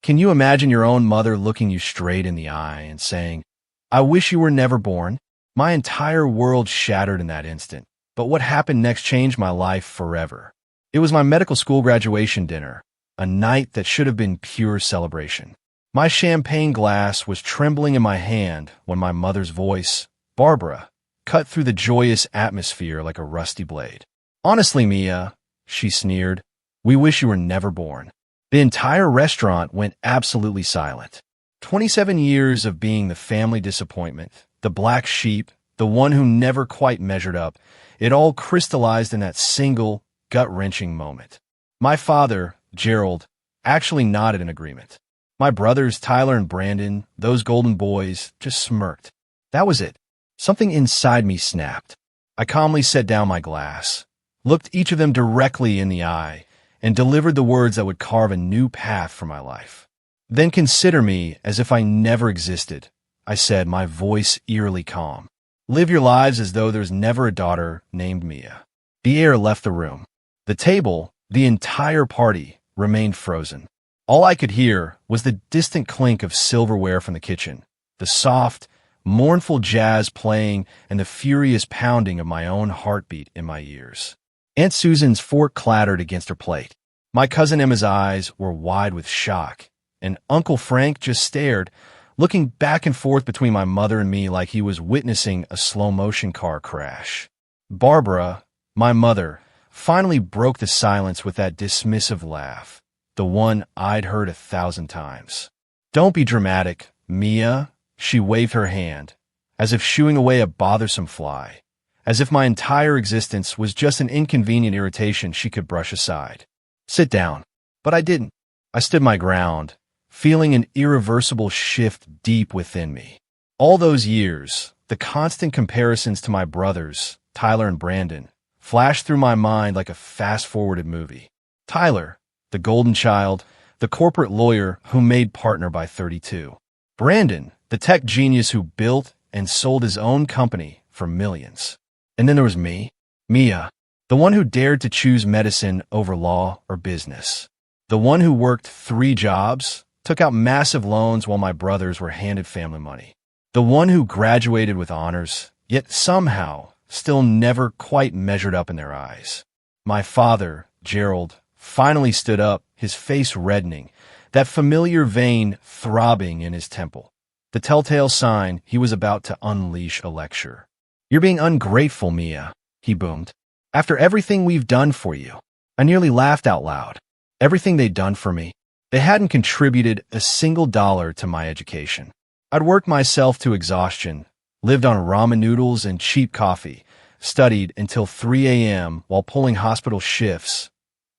Can you imagine your own mother looking you straight in the eye and saying, "I wish you were never born"? My entire world shattered in that instant. But what happened next changed my life forever. It was my medical school graduation dinner, a night that should have been pure celebration. My champagne glass was trembling in my hand when my mother's voice, "Barbara," cut through the joyous atmosphere like a rusty blade. "Honestly, Mia," she sneered, "we wish you were never born." The entire restaurant went absolutely silent. 27 years of being the family disappointment, the black sheep, the one who never quite measured up, it all crystallized in that single, gut-wrenching moment. My father, Gerald, actually nodded in agreement. My brothers, Tyler and Brandon, those golden boys, just smirked. That was it. Something inside me snapped. I calmly set down my glass, looked each of them directly in the eye, and delivered the words that would carve a new path for my life. "Then consider me as if I never existed," I said, my voice eerily calm. "Live your lives as though there's never a daughter named Mia." The air left the room. The table, the entire party, remained frozen. All I could hear was the distant clink of silverware from the kitchen, the soft, mournful jazz playing, and the furious pounding of my own heartbeat in my ears. Aunt Susan's fork clattered against her plate. My cousin Emma's eyes were wide with shock, and Uncle Frank just stared, looking back and forth between my mother and me like he was witnessing a slow-motion car crash. Barbara, my mother, finally broke the silence with that dismissive laugh, the one I'd heard 1,000 times. "Don't be dramatic, Mia," she waved her hand, as if shooing away a bothersome fly, as if my entire existence was just an inconvenient irritation she could brush aside. "Sit down." But I didn't. I stood my ground, feeling an irreversible shift deep within me. All those years, the constant comparisons to my brothers, Tyler and Brandon, flashed through my mind like a fast-forwarded movie. Tyler, the golden child, the corporate lawyer who made partner by 32. Brandon, the tech genius who built and sold his own company for millions. And then there was me, Mia, the one who dared to choose medicine over law or business. The one who worked 3 jobs, took out massive loans while my brothers were handed family money. The one who graduated with honors, yet somehow still never quite measured up in their eyes. My father, Gerald, finally stood up, his face reddening, that familiar vein throbbing in his temple, the telltale sign he was about to unleash a lecture. "You're being ungrateful, Mia," he boomed. "After everything we've done for you." I nearly laughed out loud. Everything they'd done for me. They hadn't contributed a single dollar to my education. I'd worked myself to exhaustion, lived on ramen noodles and cheap coffee, studied until 3 a.m. while pulling hospital shifts,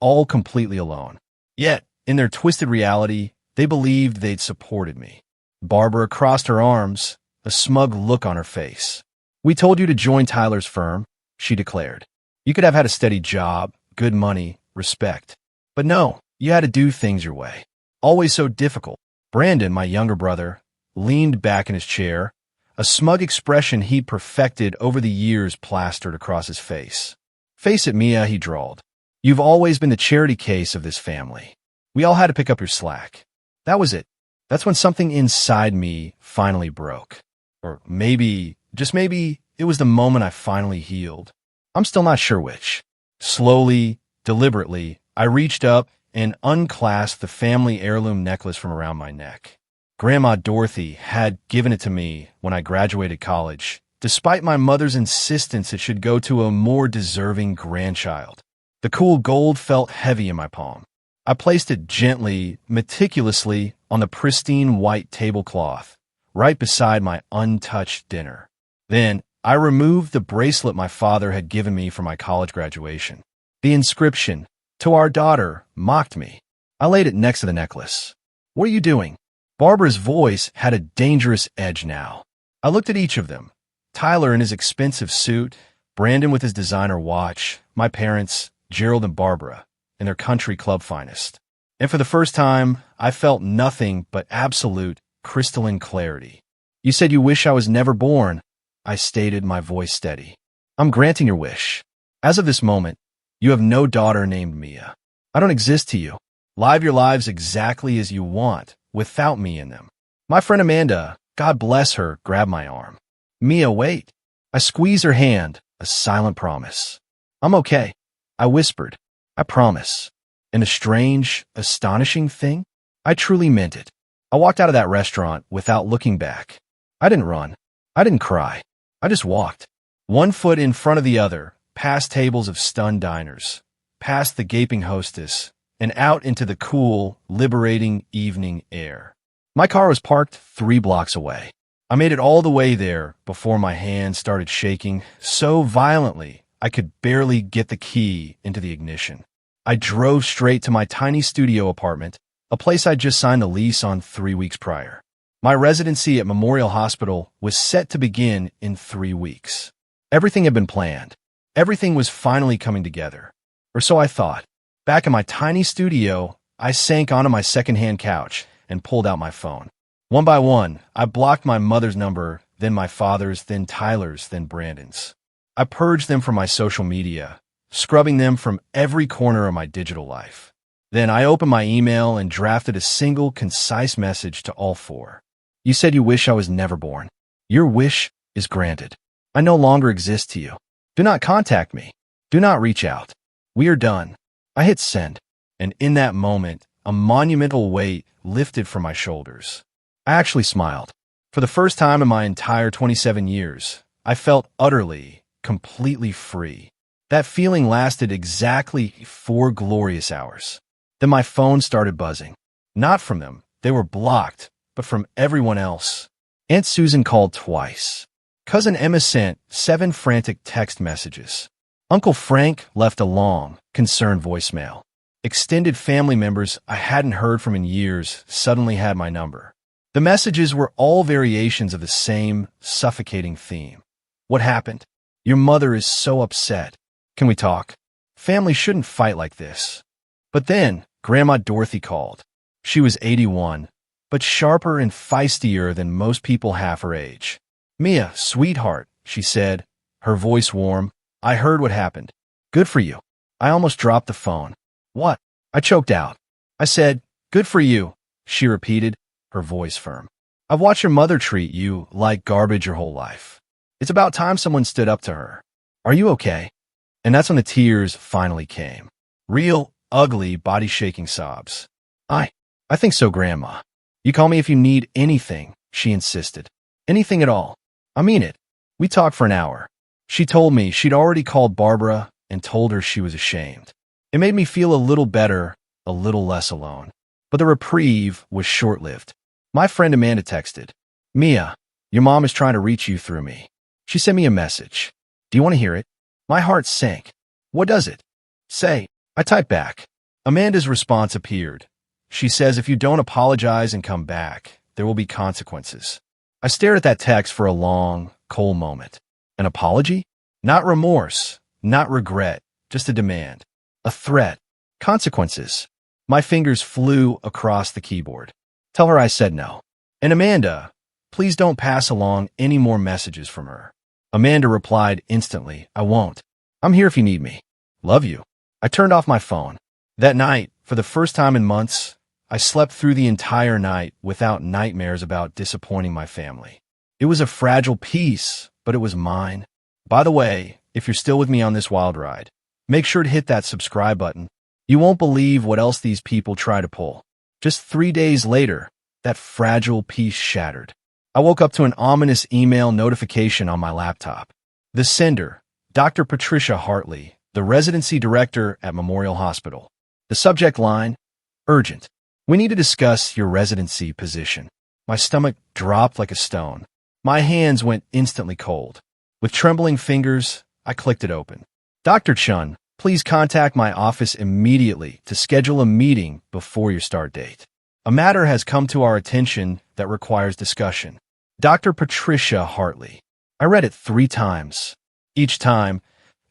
all completely alone. Yet, in their twisted reality, they believed they'd supported me. Barbara crossed her arms, a smug look on her face. "We told you to join Tyler's firm," she declared. "You could have had a steady job, good money, respect. But no, you had to do things your way. Always so difficult." Brandon, my younger brother, leaned back in his chair, a smug expression he'd perfected over the years plastered across his face. "Face it, Mia," he drawled. "You've always been the charity case of this family. We all had to pick up your slack." That was it. That's when something inside me finally broke. Or maybe, just maybe, it was the moment I finally healed. I'm still not sure which. Slowly, deliberately, I reached up and unclasped the family heirloom necklace from around my neck. Grandma Dorothy had given it to me when I graduated college, despite my mother's insistence it should go to a more deserving grandchild. The cool gold felt heavy in my palm. I placed it gently, meticulously, on the pristine white tablecloth, right beside my untouched dinner. Then, I removed the bracelet my father had given me for my college graduation. The inscription, "To our daughter," mocked me. I laid it next to the necklace. "What are you doing?" Barbara's voice had a dangerous edge now. I looked at each of them. Tyler in his expensive suit, Brandon with his designer watch, my parents, Gerald and Barbara, in their country club finest. And for the first time, I felt nothing but absolute, crystalline clarity. "You said you wish I was never born," I stated, my voice steady. "I'm granting your wish. As of this moment, you have no daughter named Mia. I don't exist to you. Live your lives exactly as you want, without me in them. My friend Amanda, God bless her, grabbed my arm. Mia, wait. I squeezed her hand, a silent promise. I'm okay, I whispered. I promise. And a strange, astonishing thing? I truly meant it. I walked out of that restaurant without looking back. I didn't run. I didn't cry. I just walked. One foot in front of the other, past tables of stunned diners, past the gaping hostess, and out into the cool, liberating evening air. My car was parked 3 blocks away. I made it all the way there before my hands started shaking so violently I could barely get the key into the ignition. I drove straight to my tiny studio apartment, a place I'd just signed a lease on 3 weeks prior. My residency at Memorial Hospital was set to begin in 3 weeks. Everything had been planned. Everything was finally coming together. Or so I thought. Back in my tiny studio, I sank onto my secondhand couch and pulled out my phone. One by one, I blocked my mother's number, then my father's, then Tyler's, then Brandon's. I purged them from my social media, scrubbing them from every corner of my digital life. Then I opened my email and drafted a single, concise message to all 4. You said you wish I was never born. Your wish is granted. I no longer exist to you. Do not contact me. Do not reach out. We are done. I hit send, and in that moment, a monumental weight lifted from my shoulders. I actually smiled. For the first time in my entire 27 years, I felt utterly, completely free. That feeling lasted exactly 4 glorious hours. Then my phone started buzzing. Not from them, they were blocked, but from everyone else. Aunt Susan called twice. Cousin Emma sent 7 frantic text messages. Uncle Frank left a long, concerned voicemail. Extended family members I hadn't heard from in years suddenly had my number. The messages were all variations of the same suffocating theme. What happened? Your mother is so upset. Can we talk? Family shouldn't fight like this. But then, Grandma Dorothy called. She was 81, but sharper and feistier than most people half her age. Mia, sweetheart, she said, her voice warm. I heard what happened. Good for you. I almost dropped the phone. What? I choked out. I said, good for you, she repeated, her voice firm. I've watched your mother treat you like garbage your whole life. It's about time someone stood up to her. Are you okay? And that's when the tears finally came. Real, ugly, body-shaking sobs. I think so, Grandma. You call me if you need anything, she insisted. Anything at all. I mean it. We talked for an hour. She told me she'd already called Barbara and told her she was ashamed. It made me feel a little better, a little less alone. But the reprieve was short-lived. My friend Amanda texted, Mia, your mom is trying to reach you through me. She sent me a message. Do you want to hear it? My heart sank. What does it say? I typed back. Amanda's response appeared. She says if you don't apologize and come back, there will be consequences. I stared at that text for a long, cold moment. An apology? Not remorse, not regret, just a demand. A threat. Consequences. My fingers flew across the keyboard. Tell her I said no. And Amanda, please don't pass along any more messages from her. Amanda replied instantly, I won't. I'm here if you need me. Love you. I turned off my phone. That night, for the first time in months, I slept through the entire night without nightmares about disappointing my family. It was a fragile peace, but it was mine. By the way, if you're still with me on this wild ride, make sure to hit that subscribe button. You won't believe what else these people try to pull. Just 3 days later, that fragile peace shattered. I woke up to an ominous email notification on my laptop. The sender, Dr. Patricia Hartley, the residency director at Memorial Hospital. The subject line, urgent. We need to discuss your residency position. My stomach dropped like a stone. My hands went instantly cold. With trembling fingers, I clicked it open. Dr. Chun, please contact my office immediately to schedule a meeting before your start date. A matter has come to our attention that requires discussion. Dr. Patricia Hartley. I read it 3 times. Each time,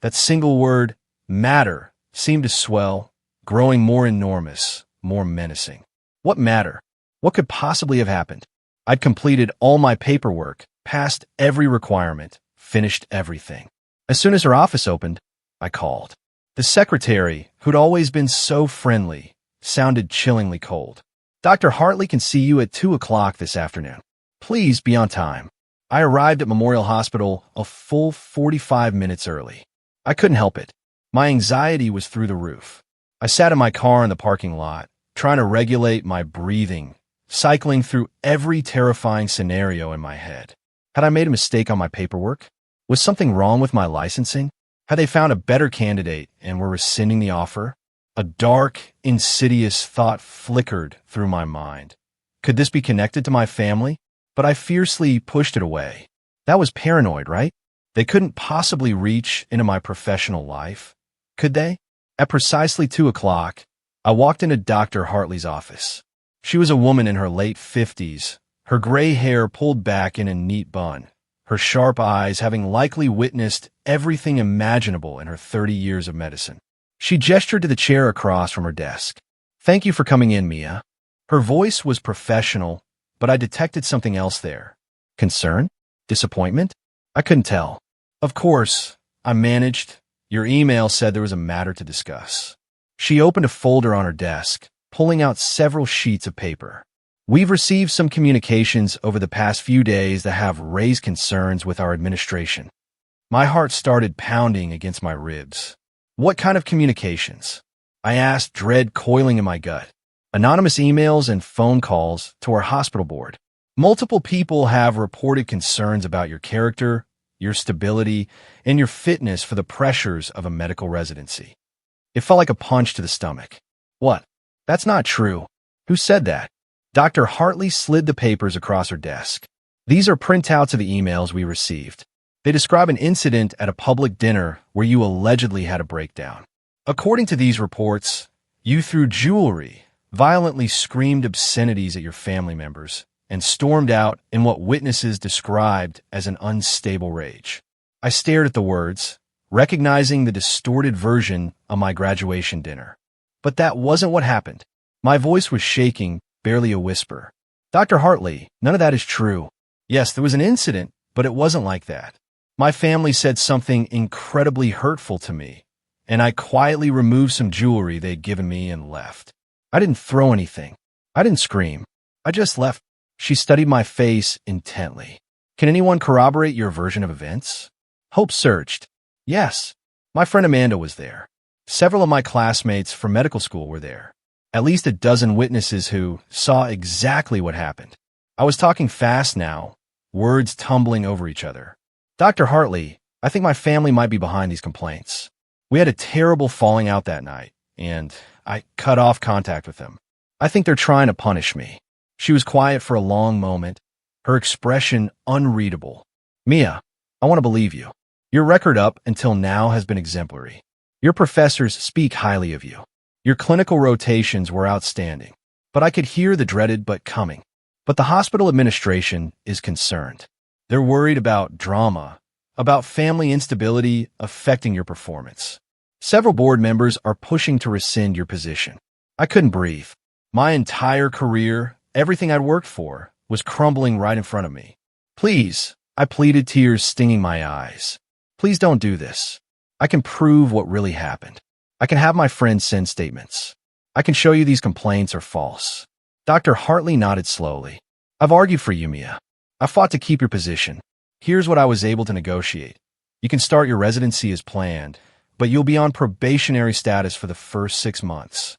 that single word, matter, seemed to swell, growing more enormous, more menacing. What matter? What could possibly have happened? I'd completed all my paperwork, passed every requirement, finished everything. As soon as her office opened, I called. The secretary, who'd always been so friendly, sounded chillingly cold. Dr. Hartley can see you at 2 o'clock this afternoon. Please be on time. I arrived at Memorial Hospital a full 45 minutes early. I couldn't help it. My anxiety was through the roof. I sat in my car in the parking lot, trying to regulate my breathing, cycling through every terrifying scenario in my head. Had I made a mistake on my paperwork? Was something wrong with my licensing? Had they found a better candidate and were rescinding the offer? A dark, insidious thought flickered through my mind. Could this be connected to my family? But I fiercely pushed it away. That was paranoid, right? They couldn't possibly reach into my professional life. Could they? At precisely 2 o'clock, I walked into Dr. Hartley's office. She was a woman in her late 50s, her gray hair pulled back in a neat bun, her sharp eyes having likely witnessed everything imaginable in her 30 years of medicine. She gestured to the chair across from her desk. "Thank you for coming in, Mia." Her voice was professional, but I detected something else there. Concern? Disappointment? I couldn't tell. "Of course, I managed. Your email said there was a matter to discuss." She opened a folder on her desk, pulling out several sheets of paper. "We've received some communications over the past few days that have raised concerns with our administration." My heart started pounding against my ribs. "What kind of communications?" I asked, dread coiling in my gut. "Anonymous emails and phone calls to our hospital board. Multiple people have reported concerns about your character, your stability, and your fitness for the pressures of a medical residency." It felt like a punch to the stomach. "What? That's not true. Who said that?" Dr. Hartley slid the papers across her desk. "These are printouts of the emails we received. They describe an incident at a public dinner where you allegedly had a breakdown. According to these reports, you threw jewelry, violently screamed obscenities at your family members, and stormed out in what witnesses described as an unstable rage." I stared at the words, recognizing the distorted version of my graduation dinner. But that wasn't what happened. My voice was shaking, barely a whisper. "Dr. Hartley, none of that is true. Yes, there was an incident, but it wasn't like that. My family said something incredibly hurtful to me, and I quietly removed some jewelry they'd given me and left. I didn't throw anything. I didn't scream. I just left." She studied my face intently. "Can anyone corroborate your version of events?" Hope searched. "Yes. My friend Amanda was there. Several of my classmates from medical school were there. At least a dozen witnesses who saw exactly what happened." I was talking fast now, words tumbling over each other. "Dr. Hartley, I think my family might be behind these complaints. We had a terrible falling out that night, and I cut off contact with them. I think they're trying to punish me." She was quiet for a long moment, her expression unreadable. "Mia, I want to believe you. Your record up until now has been exemplary. Your professors speak highly of you. Your clinical rotations were outstanding. But I could hear the dreaded but coming. But the hospital administration is concerned. They're worried about drama, about family instability affecting your performance. Several board members are pushing to rescind your position." I couldn't breathe. My entire career, everything I'd worked for, was crumbling right in front of me. "Please," I pleaded, tears stinging my eyes. "Please don't do this. I can prove what really happened. I can have my friends send statements. I can show you these complaints are false." Dr. Hartley nodded slowly. "I've argued for you, Mia. I fought to keep your position. Here's what I was able to negotiate. You can start your residency as planned, but you'll be on probationary status for the first 6 months."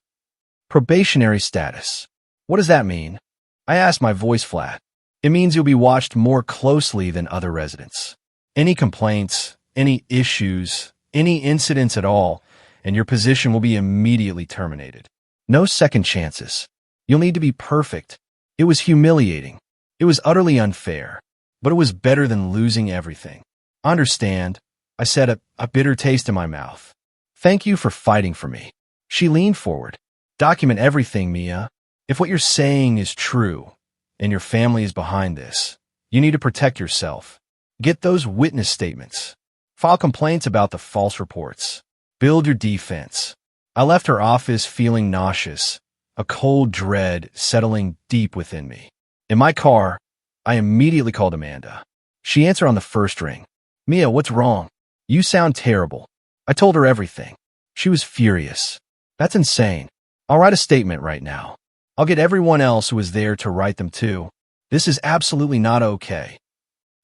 Probationary status. What does that mean? I asked, my voice flat. "It means you'll be watched more closely than other residents. Any complaints, any issues, any incidents at all, and your position will be immediately terminated. No second chances. You'll need to be perfect." It was humiliating. It was utterly unfair, but it was better than losing everything. "I understand," I said, a bitter taste in my mouth. "Thank you for fighting for me." She leaned forward. "Document everything, Mia. If what you're saying is true, and your family is behind this, you need to protect yourself. Get those witness statements. File complaints about the false reports. Build your defense." I left her office feeling nauseous, a cold dread settling deep within me. In my car, I immediately called Amanda. She answered on the first ring. "Mia, what's wrong? You sound terrible." I told her everything. She was furious. "That's insane. I'll write a statement right now. I'll get everyone else who was there to write them too. This is absolutely not okay."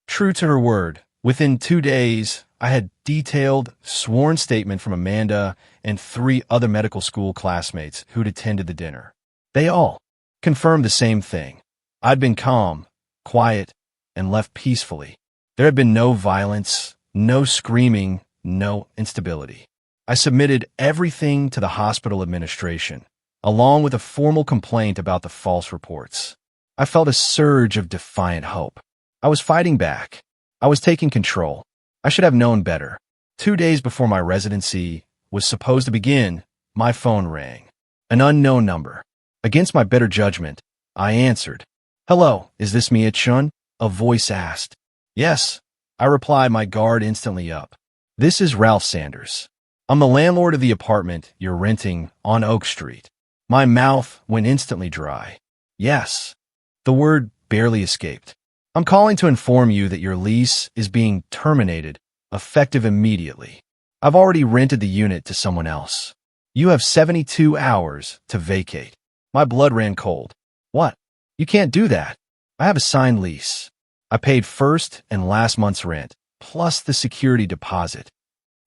True to her word, within 2 days, I had detailed, sworn statement from Amanda and 3 other medical school classmates who'd attended the dinner. They all confirmed the same thing. I'd been calm, quiet, and left peacefully. There had been no violence, no screaming, no instability. I submitted everything to the hospital administration, along with a formal complaint about the false reports. I felt a surge of defiant hope. I was fighting back. I was taking control. I should have known better. 2 days before my residency was supposed to begin, my phone rang. An unknown number. Against my better judgment, I answered. "Hello, is this Mia Chun?" A voice asked. "Yes," I replied, my guard instantly up. "This is Ralph Sanders. I'm the landlord of the apartment you're renting on Oak Street." My mouth went instantly dry. "Yes." The word barely escaped. "I'm calling to inform you that your lease is being terminated, effective immediately. I've already rented the unit to someone else. You have 72 hours to vacate." My blood ran cold. "What? You can't do that. I have a signed lease. I paid first and last month's rent, plus the security deposit."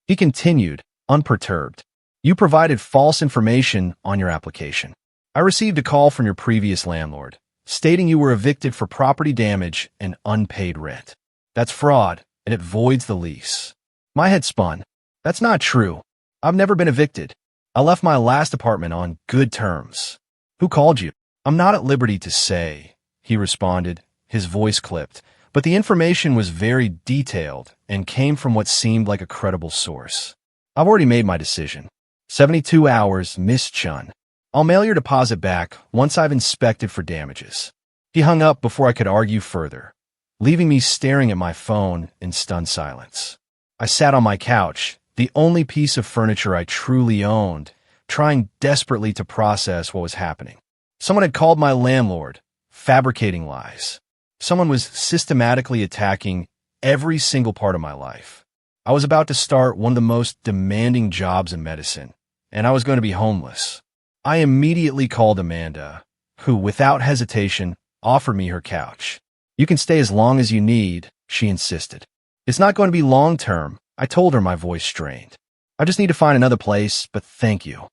He continued, unperturbed. "You provided false information on your application. I received a call from your previous landlord, stating you were evicted for property damage and unpaid rent. That's fraud, and it voids the lease." My head spun. "That's not true. I've never been evicted. I left my last apartment on good terms." "Who called you?" "I'm not at liberty to say," he responded, his voice clipped, but the information was very detailed and came from what seemed like a credible source. "I've already made my decision. 72 hours, Miss Chun. I'll mail your deposit back once I've inspected for damages." He hung up before I could argue further, leaving me staring at my phone in stunned silence. I sat on my couch, the only piece of furniture I truly owned, trying desperately to process what was happening. Someone had called my landlord, fabricating lies. Someone was systematically attacking every single part of my life. I was about to start one of the most demanding jobs in medicine, and I was going to be homeless. I immediately called Amanda, who, without hesitation, offered me her couch. "You can stay as long as you need," she insisted. "It's not going to be long-term," I told her, my voice strained. "I just need to find another place, but thank you."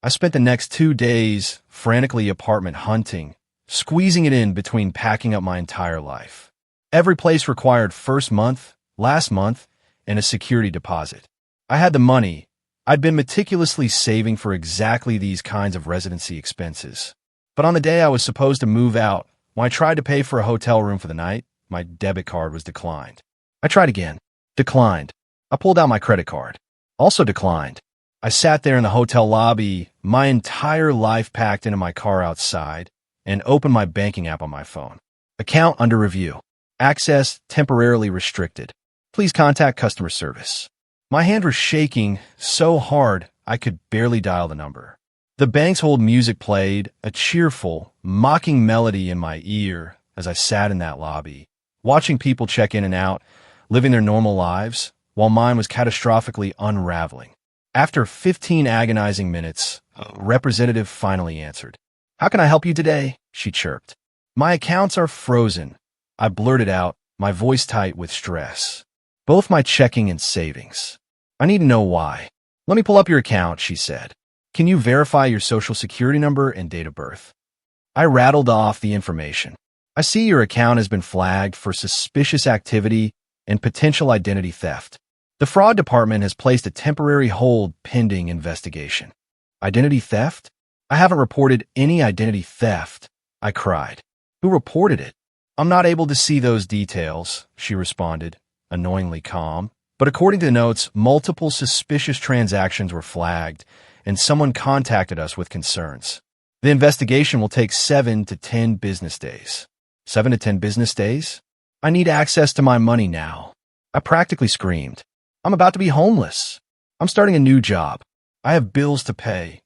I spent the next 2 days frantically apartment hunting, squeezing it in between packing up my entire life. Every place required first month, last month, and a security deposit. I had the money. I'd been meticulously saving for exactly these kinds of residency expenses. But on the day I was supposed to move out, when I tried to pay for a hotel room for the night, my debit card was declined. I tried again. Declined. I pulled out my credit card. Also declined. I sat there in the hotel lobby, my entire life packed into my car outside, and opened my banking app on my phone. Account under review. Access temporarily restricted. Please contact customer service. My hand was shaking so hard I could barely dial the number. The bank's hold music played, a cheerful, mocking melody in my ear as I sat in that lobby, watching people check in and out, living their normal lives, while mine was catastrophically unraveling. After 15 agonizing minutes, a representative finally answered. "How can I help you today?" she chirped. "My accounts are frozen," I blurted out, my voice tight with stress. "Both my checking and savings. I need to know why." "Let me pull up your account," she said. "Can you verify your social security number and date of birth?" I rattled off the information. "I see your account has been flagged for suspicious activity and potential identity theft. The fraud department has placed a temporary hold pending investigation." "Identity theft? I haven't reported any identity theft," I cried. "Who reported it?" "I'm not able to see those details," she responded, annoyingly calm. "But according to the notes, multiple suspicious transactions were flagged, and someone contacted us with concerns. The investigation will take 7 to 10 business days." 7 to 10 business days? "I need access to my money now." I practically screamed. "I'm about to be homeless. I'm starting a new job. I have bills to pay."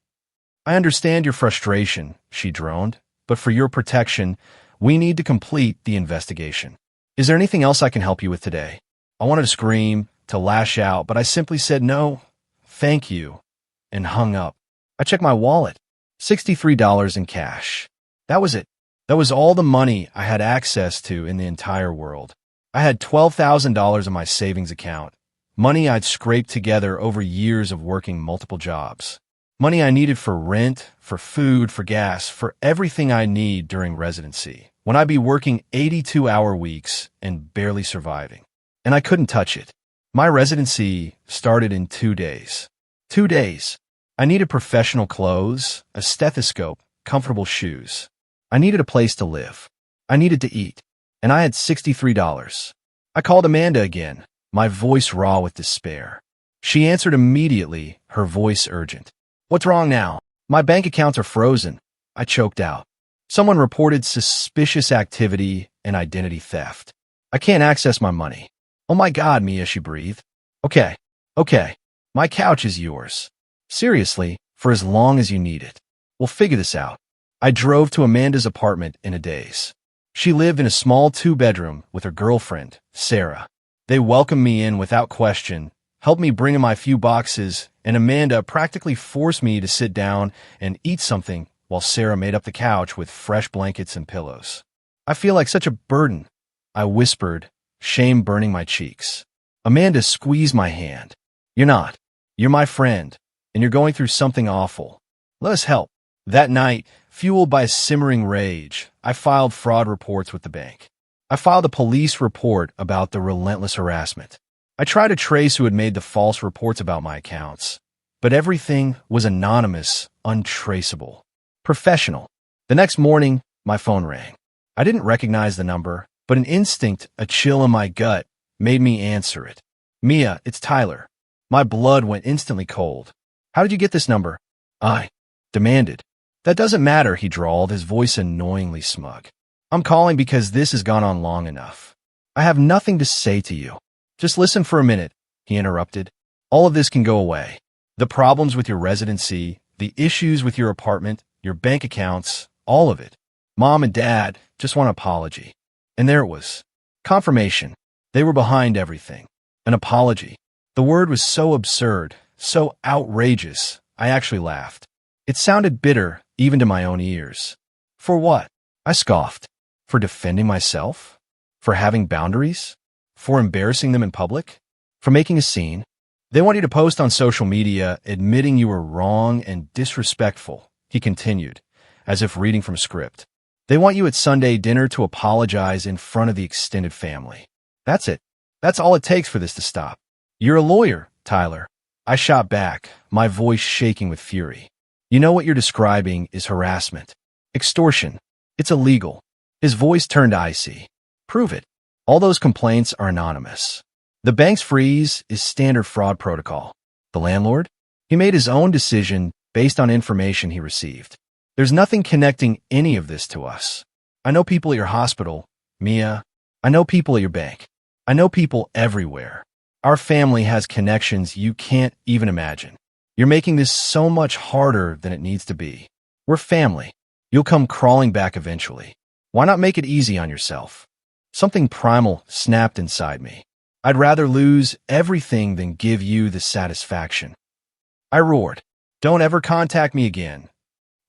"I understand your frustration," she droned, "but for your protection, we need to complete the investigation. Is there anything else I can help you with today?" I wanted to scream, to lash out, but I simply said no, thank you, and hung up. I checked my wallet. $63 in cash. That was it. That was all the money I had access to in the entire world. I had $12,000 in my savings account, money I'd scraped together over years of working multiple jobs. Money I needed for rent, for food, for gas, for everything I need during residency, when I'd be working 82-hour weeks and barely surviving. And I couldn't touch it. My residency started in 2 days. 2 days. I needed professional clothes, a stethoscope, comfortable shoes. I needed a place to live. I needed to eat. And I had $63. I called Amanda again, my voice raw with despair. She answered immediately, her voice urgent. "What's wrong now? My bank accounts are frozen," I choked out. "Someone reported suspicious activity and identity theft. I can't access my money." "Oh my God, Mia," she breathed. Okay. My couch is yours. Seriously, for as long as you need it. We'll figure this out." I drove to Amanda's apartment in a daze. She lived in a small 2-bedroom with her girlfriend, Sarah. They welcomed me in without question, helped me bring in my few boxes, and Amanda practically forced me to sit down and eat something while Sarah made up the couch with fresh blankets and pillows. "I feel like such a burden," I whispered, shame burning my cheeks. Amanda squeezed my hand. "You're not. You're my friend, and you're going through something awful. Let us help." That night, fueled by simmering rage, I filed fraud reports with the bank. I filed a police report about the relentless harassment. I tried to trace who had made the false reports about my accounts, but everything was anonymous, untraceable, professional. The next morning, my phone rang. I didn't recognize the number, but an instinct, a chill in my gut, made me answer it. "Mia, it's Tyler." My blood went instantly cold. "How did you get this number?" I demanded. "That doesn't matter," he drawled, his voice annoyingly smug. "I'm calling because this has gone on long enough. I have nothing to say to you." "Just listen for a minute," he interrupted. "All of this can go away. The problems with your residency, the issues with your apartment, your bank accounts, all of it. Mom and Dad just want an apology." And there it was. Confirmation. They were behind everything. An apology. The word was so absurd, so outrageous, I actually laughed. It sounded bitter, even to my own ears. For what? I scoffed. For defending myself? For having boundaries? For embarrassing them in public? For making a scene? "They want you to post on social media admitting you were wrong and disrespectful," he continued, as if reading from a script. "They want you at Sunday dinner to apologize in front of the extended family. That's it. That's all it takes for this to stop." "You're a lawyer, Tyler." I shot back, my voice shaking with fury. "You know what you're describing is harassment. Extortion. It's illegal." His voice turned icy. "Prove it." "All those complaints are anonymous. The bank's freeze is standard fraud protocol." "The landlord?" "He made his own decision based on information he received. There's nothing connecting any of this to us. I know people at your hospital, Mia. I know people at your bank. I know people everywhere. Our family has connections you can't even imagine. You're making this so much harder than it needs to be. We're family. You'll come crawling back eventually. Why not make it easy on yourself?" Something primal snapped inside me. "I'd rather lose everything than give you the satisfaction." I roared. "Don't ever contact me again."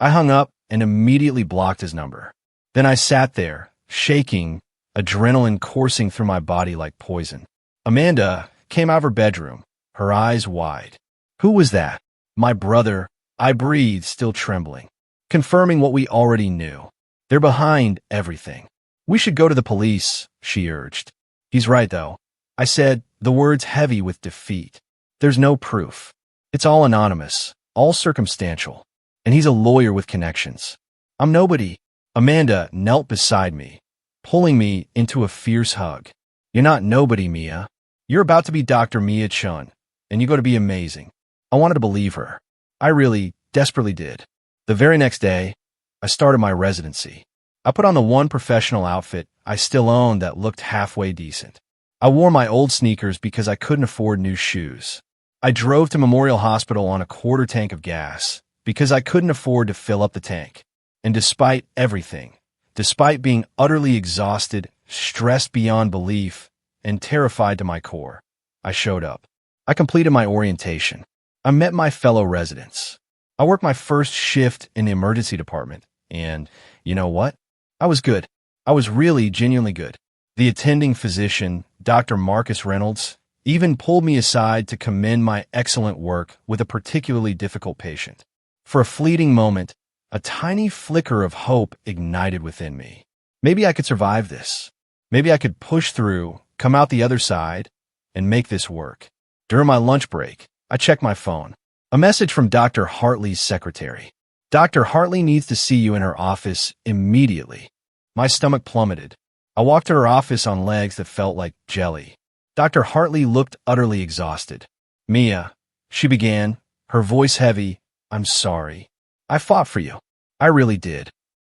I hung up and immediately blocked his number. Then I sat there, shaking, adrenaline coursing through my body like poison. Amanda came out of her bedroom, her eyes wide. "Who was that?" "My brother," I breathed, still trembling, confirming what we already knew. "They're behind everything. We should go to the police," she urged. "He's right, though," I said, the words heavy with defeat. "There's no proof. It's all anonymous, all circumstantial. And he's a lawyer with connections. I'm nobody." Amanda knelt beside me, pulling me into a fierce hug. "You're not nobody, Mia. You're about to be Dr. Mia Chun, and you're going to be amazing." I wanted to believe her. I really, desperately did. The very next day, I started my residency. I put on the one professional outfit I still owned that looked halfway decent. I wore my old sneakers because I couldn't afford new shoes. I drove to Memorial Hospital on a quarter tank of gas because I couldn't afford to fill up the tank. And despite everything, despite being utterly exhausted, stressed beyond belief, and terrified to my core, I showed up. I completed my orientation. I met my fellow residents. I worked my first shift in the emergency department, and you know what? I was good. I was really genuinely good. The attending physician, Dr. Marcus Reynolds, even pulled me aside to commend my excellent work with a particularly difficult patient. For a fleeting moment, a tiny flicker of hope ignited within me. Maybe I could survive this. Maybe I could push through, come out the other side, and make this work. During my lunch break, I checked my phone. A message from Dr. Hartley's secretary. Dr. Hartley needs to see you in her office immediately. My stomach plummeted. I walked to her office on legs that felt like jelly. Dr. Hartley looked utterly exhausted. Mia, she began, her voice heavy, I'm sorry. I fought for you. I really did.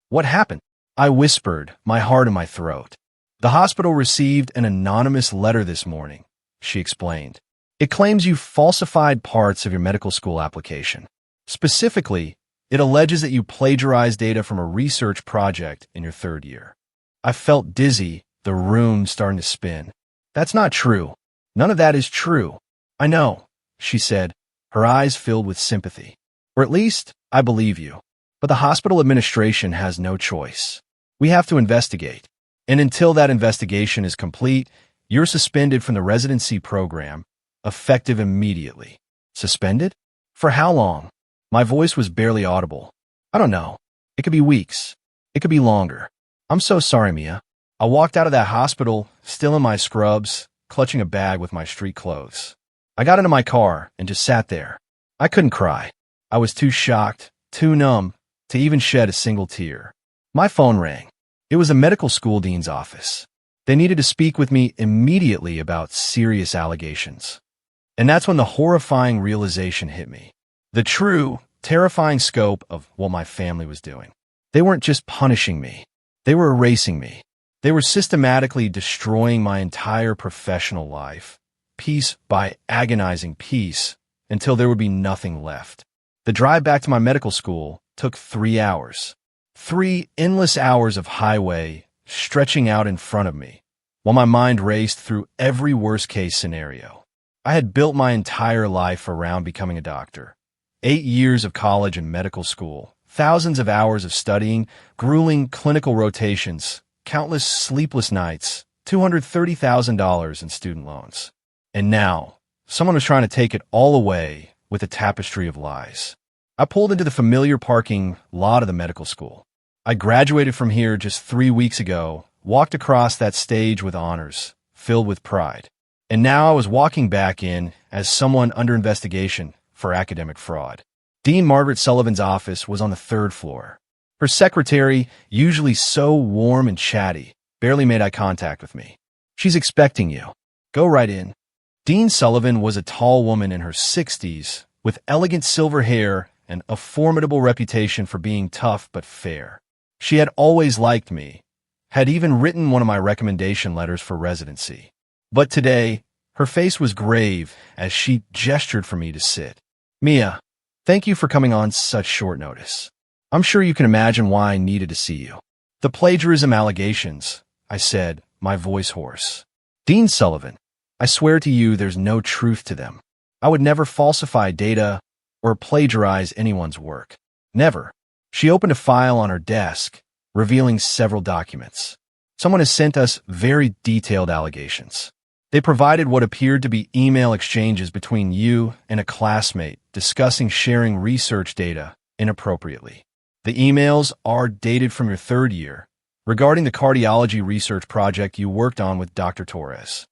What happened? I whispered, my heart in my throat. The hospital received an anonymous letter this morning, she explained. It claims you falsified parts of your medical school application. Specifically, it alleges that you plagiarized data from a research project in your third year. I felt dizzy, the room starting to spin. That's not true. None of that is true. I know, she said, her eyes filled with sympathy. Or at least, I believe you. But the hospital administration has no choice. We have to investigate. And until that investigation is complete, you're suspended from the residency program, effective immediately. Suspended? For how long? My voice was barely audible. I don't know. It could be weeks. It could be longer. I'm so sorry, Mia. I walked out of that hospital, still in my scrubs, clutching a bag with my street clothes. I got into my car and just sat there. I couldn't cry. I was too shocked, too numb, to even shed a single tear. My phone rang. It was the medical school dean's office. They needed to speak with me immediately about serious allegations. And that's when the horrifying realization hit me. The true, terrifying scope of what my family was doing. They weren't just punishing me. They were erasing me. They were systematically destroying my entire professional life, piece by agonizing piece, until there would be nothing left. The drive back to my medical school took 3 hours. 3 endless hours of highway stretching out in front of me, while my mind raced through every worst-case scenario. I had built my entire life around becoming a doctor. 8 years of college and medical school, thousands of hours of studying, grueling clinical rotations, countless sleepless nights, $230,000 in student loans. And now, someone was trying to take it all away with a tapestry of lies. I pulled into the familiar parking lot of the medical school. I graduated from here just 3 weeks ago, walked across that stage with honors, filled with pride. And now I was walking back in as someone under investigation for academic fraud. Dean Margaret Sullivan's office was on the 3rd floor. Her secretary, usually so warm and chatty, barely made eye contact with me. She's expecting you. Go right in. Dean Sullivan was a tall woman in her 60s, with elegant silver hair and a formidable reputation for being tough but fair. She had always liked me, had even written one of my recommendation letters for residency. But today, her face was grave as she gestured for me to sit. Mia, thank you for coming on such short notice. I'm sure you can imagine why I needed to see you. The plagiarism allegations, I said, my voice hoarse. Dean Sullivan, I swear to you there's no truth to them. I would never falsify data or plagiarize anyone's work. Never. She opened a file on her desk, revealing several documents. Someone has sent us very detailed allegations. They provided what appeared to be email exchanges between you and a classmate discussing sharing research data inappropriately. The emails are dated from your 3rd year, regarding the cardiology research project you worked on with Dr. Torres.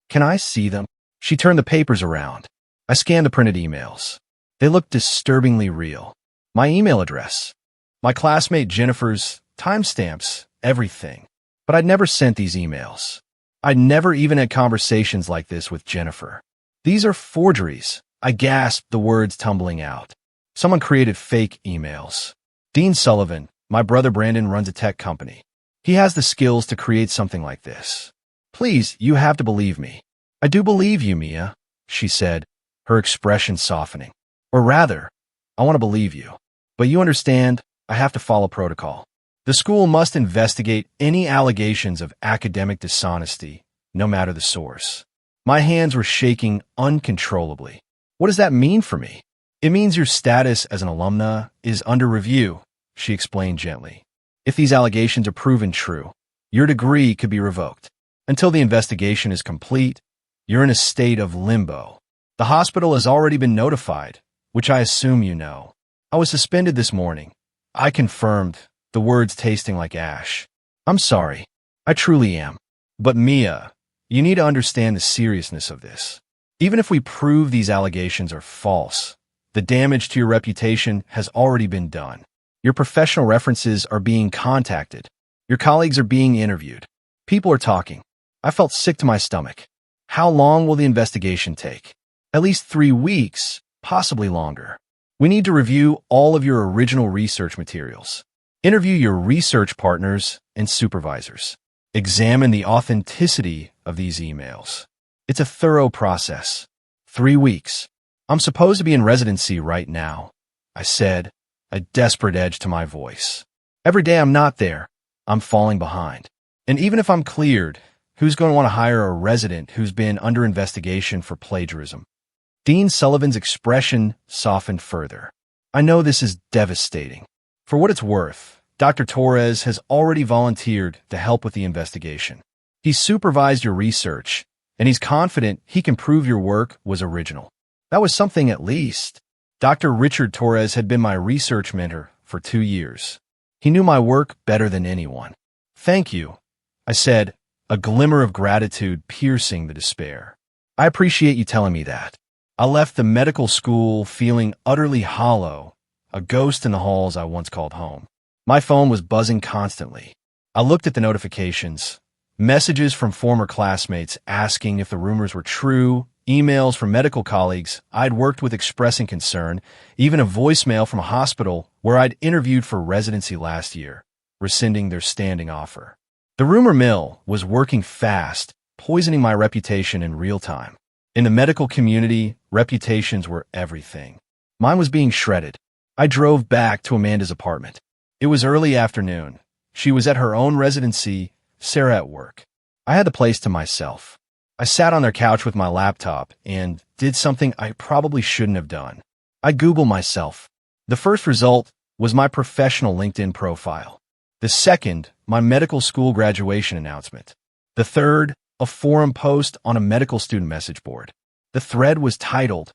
Can I see them? She turned the papers around. I scanned the printed emails. They looked disturbingly real. My email address, my classmate Jennifer's, timestamps, everything. But I'd never sent these emails. I'd never even had conversations like this with Jennifer. These are forgeries. I gasped, the words tumbling out. Someone created fake emails. Dean Sullivan, my brother Brandon, runs a tech company. He has the skills to create something like this. Please, you have to believe me. I do believe you, Mia, she said, her expression softening. Or rather, I want to believe you. But you understand, I have to follow protocol. The school must investigate any allegations of academic dishonesty, no matter the source. My hands were shaking uncontrollably. What does that mean for me? It means your status as an alumna is under review, she explained gently. If these allegations are proven true, your degree could be revoked. Until the investigation is complete, you're in a state of limbo. The hospital has already been notified, which I assume you know. I was suspended this morning. I confirmed, the words tasting like ash. I'm sorry. I truly am. But Mia, you need to understand the seriousness of this. Even if we prove these allegations are false, the damage to your reputation has already been done. Your professional references are being contacted. Your colleagues are being interviewed. People are talking. I felt sick to my stomach. How long will the investigation take? At least 3 weeks, possibly longer. We need to review all of your original research materials. Interview your research partners and supervisors. Examine the authenticity of these emails. It's a thorough process. 3 weeks. I'm supposed to be in residency right now, I said, a desperate edge to my voice. Every day I'm not there, I'm falling behind. And even if I'm cleared, who's going to want to hire a resident who's been under investigation for plagiarism? Dean Sullivan's expression softened further. I know this is devastating. For what it's worth, Dr. Torres has already volunteered to help with the investigation. He's supervised your research, and he's confident he can prove your work was original. That was something at least. Dr. Richard Torres had been my research mentor for 2 years. He knew my work better than anyone. Thank you, I said, a glimmer of gratitude piercing the despair. I appreciate you telling me that. I left the medical school feeling utterly hollow, a ghost in the halls I once called home. My phone was buzzing constantly. I looked at the notifications, messages from former classmates asking if the rumors were true, emails from medical colleagues I'd worked with expressing concern, even a voicemail from a hospital where I'd interviewed for residency last year, rescinding their standing offer. The rumor mill was working fast, poisoning my reputation in real time. In the medical community, reputations were everything. Mine was being shredded. I drove back to Amanda's apartment. It was early afternoon. She was at her own residency, Sarah at work. I had the place to myself. I sat on their couch with my laptop and did something I probably shouldn't have done. I Googled myself. The first result was my professional LinkedIn profile. The second, my medical school graduation announcement. The third, a forum post on a medical student message board. The thread was titled,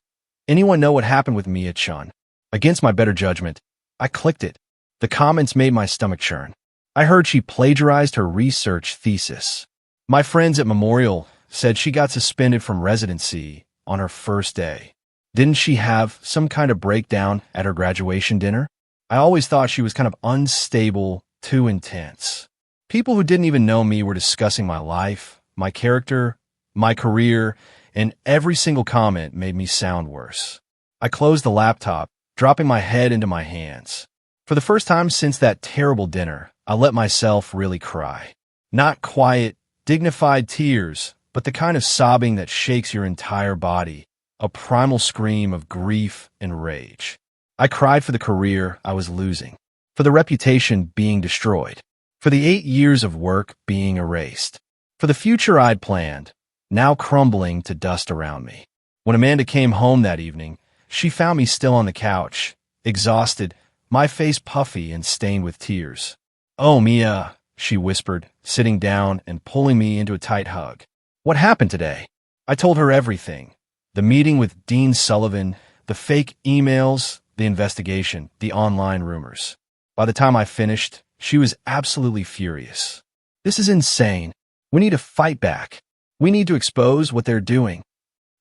"Anyone know what happened with Mia Chun?" Against my better judgment, I clicked it. The comments made my stomach churn. I heard she plagiarized her research thesis. My friends at Memorial said she got suspended from residency on her first day. Didn't she have some kind of breakdown at her graduation dinner? I always thought she was kind of unstable, too intense. People who didn't even know me were discussing my life, my character, my career, and every single comment made me sound worse. I closed the laptop, dropping my head into my hands. For the first time since that terrible dinner, I let myself really cry. Not quiet, dignified tears, but the kind of sobbing that shakes your entire body, a primal scream of grief and rage. I cried for the career I was losing, for the reputation being destroyed, for the 8 years of work being erased, for the future I'd planned, now crumbling to dust around me. When Amanda came home that evening, she found me still on the couch, exhausted, my face puffy and stained with tears. "Oh, Mia," she whispered, sitting down and pulling me into a tight hug. "What happened today?" I told her everything. The meeting with Dean Sullivan, the fake emails, the investigation, the online rumors. By the time I finished, she was absolutely furious. "This is insane. We need to fight back. We need to expose what they're doing."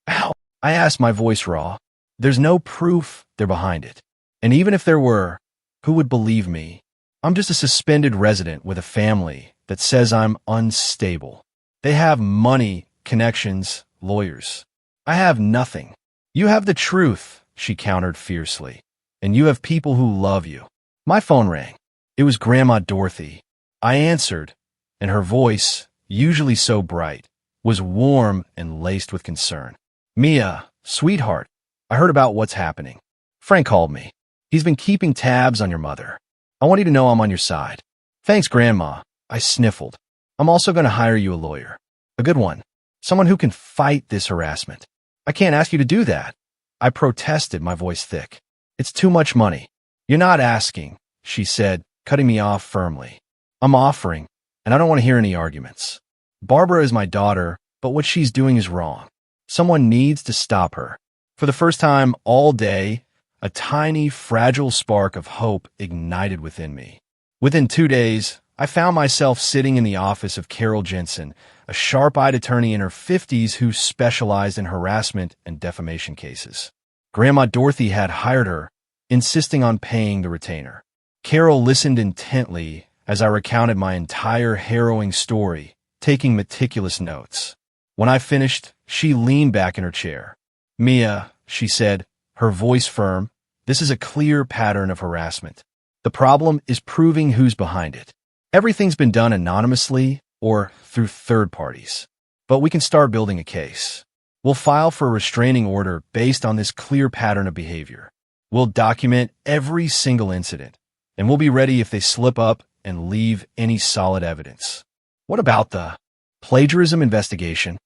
"Ow," I asked, my voice raw. "There's no proof they're behind it. And even if there were, who would believe me? I'm just a suspended resident with a family that says I'm unstable. They have money, connections, lawyers. I have nothing. You have the truth," she countered fiercely. "And you have people who love you." My phone rang. It was Grandma Dorothy. I answered, and her voice, usually so bright, was warm and laced with concern. "Mia, sweetheart, I heard about what's happening. Frank called me. He's been keeping tabs on your mother. I want you to know I'm on your side." "Thanks, Grandma," I sniffled. "I'm also going to hire you a lawyer. A good one. Someone who can fight this harassment." "I can't ask you to do that." I protested, my voice thick. It's too much money. You're not asking, she said, cutting me off firmly. I'm offering, and I don't want to hear any arguments. Barbara is my daughter, but what she's doing is wrong. Someone needs to stop her. For the first time all day, a tiny, fragile spark of hope ignited within me. Within 2 days, I found myself sitting in the office of Carol Jensen, a sharp-eyed attorney in her 50s who specialized in harassment and defamation cases. Grandma Dorothy had hired her, insisting on paying the retainer. Carol listened intently as I recounted my entire harrowing story, taking meticulous notes. When I finished, she leaned back in her chair. "Mia," she said, her voice firm, "this is a clear pattern of harassment. The problem is proving who's behind it. Everything's been done anonymously or through third parties. But we can start building a case. We'll file for a restraining order based on this clear pattern of behavior. We'll document every single incident, and we'll be ready if they slip up and leave any solid evidence." "What about the plagiarism investigation?"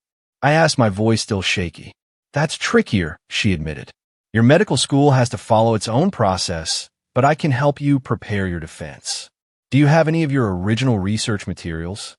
I asked, my voice still shaky. "That's trickier," she admitted. "Your medical school has to follow its own process, but I can help you prepare your defense. Do you have any of your original research materials?"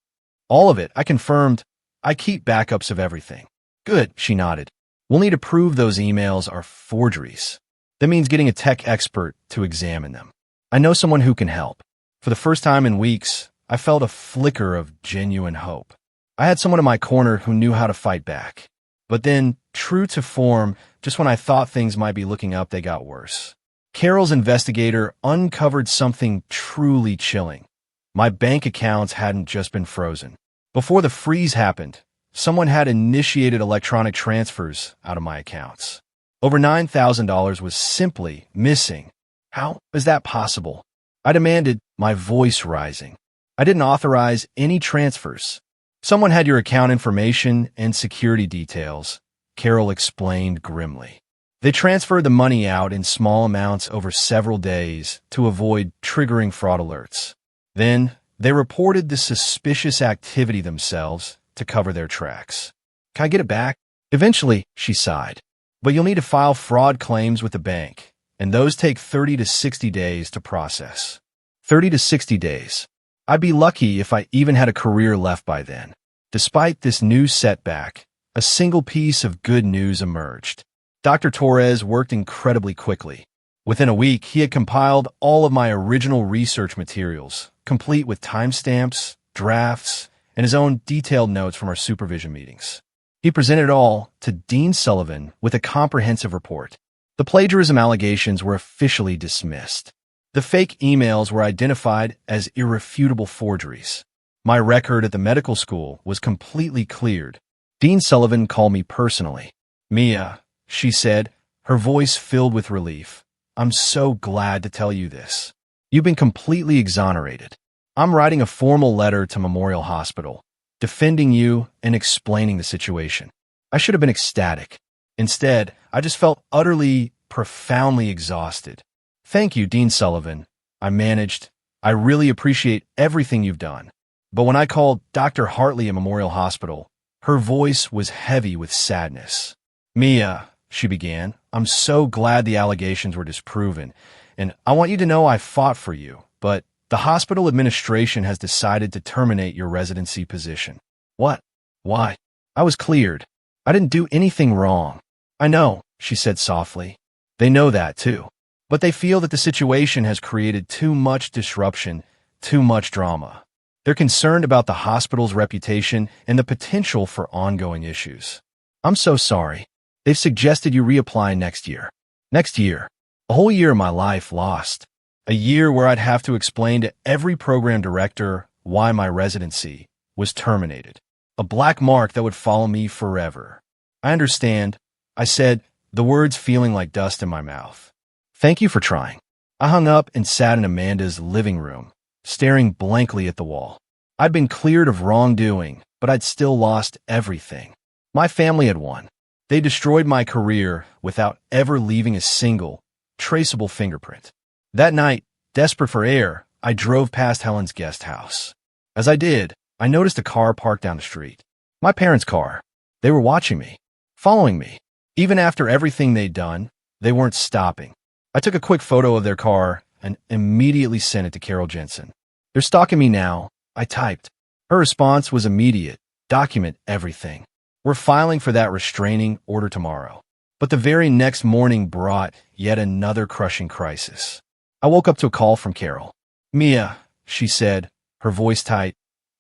"All of it," I confirmed. "I keep backups of everything." "Good," she nodded. "We'll need to prove those emails are forgeries. That means getting a tech expert to examine them. I know someone who can help." For the first time in weeks, I felt a flicker of genuine hope. I had someone in my corner who knew how to fight back. But then, true to form, just when I thought things might be looking up, they got worse. Carol's investigator uncovered something truly chilling. My bank accounts hadn't just been frozen. Before the freeze happened, someone had initiated electronic transfers out of my accounts. Over $9,000 was simply missing. "How is that possible?" I demanded, my voice rising. "I didn't authorize any transfers. Someone had your account information and security details," Carol explained grimly. "They transferred the money out in small amounts over several days to avoid triggering fraud alerts. Then, they reported the suspicious activity themselves to cover their tracks. Can I get it back?" "Eventually," she sighed. "But you'll need to file fraud claims with the bank, and those take 30 to 60 days to process." 30 to 60 days. I'd be lucky if I even had a career left by then. Despite this new setback, a single piece of good news emerged. Dr. Torres worked incredibly quickly. Within a week, he had compiled all of my original research materials, complete with timestamps, drafts, and his own detailed notes from our supervision meetings. He presented it all to Dean Sullivan with a comprehensive report. The plagiarism allegations were officially dismissed. The fake emails were identified as irrefutable forgeries. My record at the medical school was completely cleared. Dean Sullivan called me personally. "Mia," she said, her voice filled with relief, "I'm so glad to tell you this. You've been completely exonerated. I'm writing a formal letter to Memorial Hospital, defending you and explaining the situation." I should have been ecstatic. Instead, I just felt utterly, profoundly exhausted. "Thank you, Dean Sullivan," I managed. "I really appreciate everything you've done." But when I called Dr. Hartley at Memorial Hospital, her voice was heavy with sadness. "Mia," she began, "I'm so glad the allegations were disproven, and I want you to know I fought for you, but the hospital administration has decided to terminate your residency position." "What? Why?" "I was cleared. I didn't do anything wrong." "I know," she said softly. "They know that, too. But they feel that the situation has created too much disruption, too much drama. They're concerned about the hospital's reputation and the potential for ongoing issues." "I'm so sorry. They've suggested you reapply next year." "Next year?" A whole year of my life lost. A year where I'd have to explain to every program director why my residency was terminated. A black mark that would follow me forever. "I understand," I said, the words feeling like dust in my mouth. "Thank you for trying." I hung up and sat in Amanda's living room, staring blankly at the wall. I'd been cleared of wrongdoing, but I'd still lost everything. My family had won. They destroyed my career without ever leaving a single, traceable fingerprint. That night, desperate for air, I drove past Helen's guest house. As I did, I noticed a car parked down the street. My parents' car. They were watching me, following me. Even after everything they'd done, they weren't stopping. I took a quick photo of their car and immediately sent it to Carol Jensen. "They're stalking me now," I typed. Her response was immediate. "Document everything. We're filing for that restraining order tomorrow." But the very next morning brought yet another crushing crisis. I woke up to a call from Carol. "Mia," she said, her voice tight,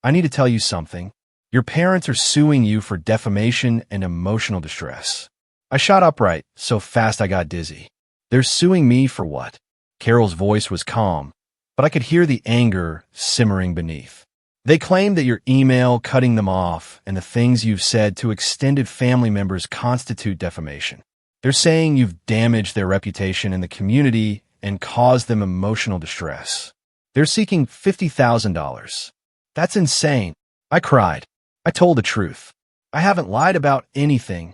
"I need to tell you something. Your parents are suing you for defamation and emotional distress." I shot upright, so fast I got dizzy. "They're suing me for what?" Carol's voice was calm, but I could hear the anger simmering beneath. "They claim that your email cutting them off and the things you've said to extended family members constitute defamation. They're saying you've damaged their reputation in the community and caused them emotional distress. They're seeking $50,000. That's insane." I cried. I told the truth. "I haven't lied about anything."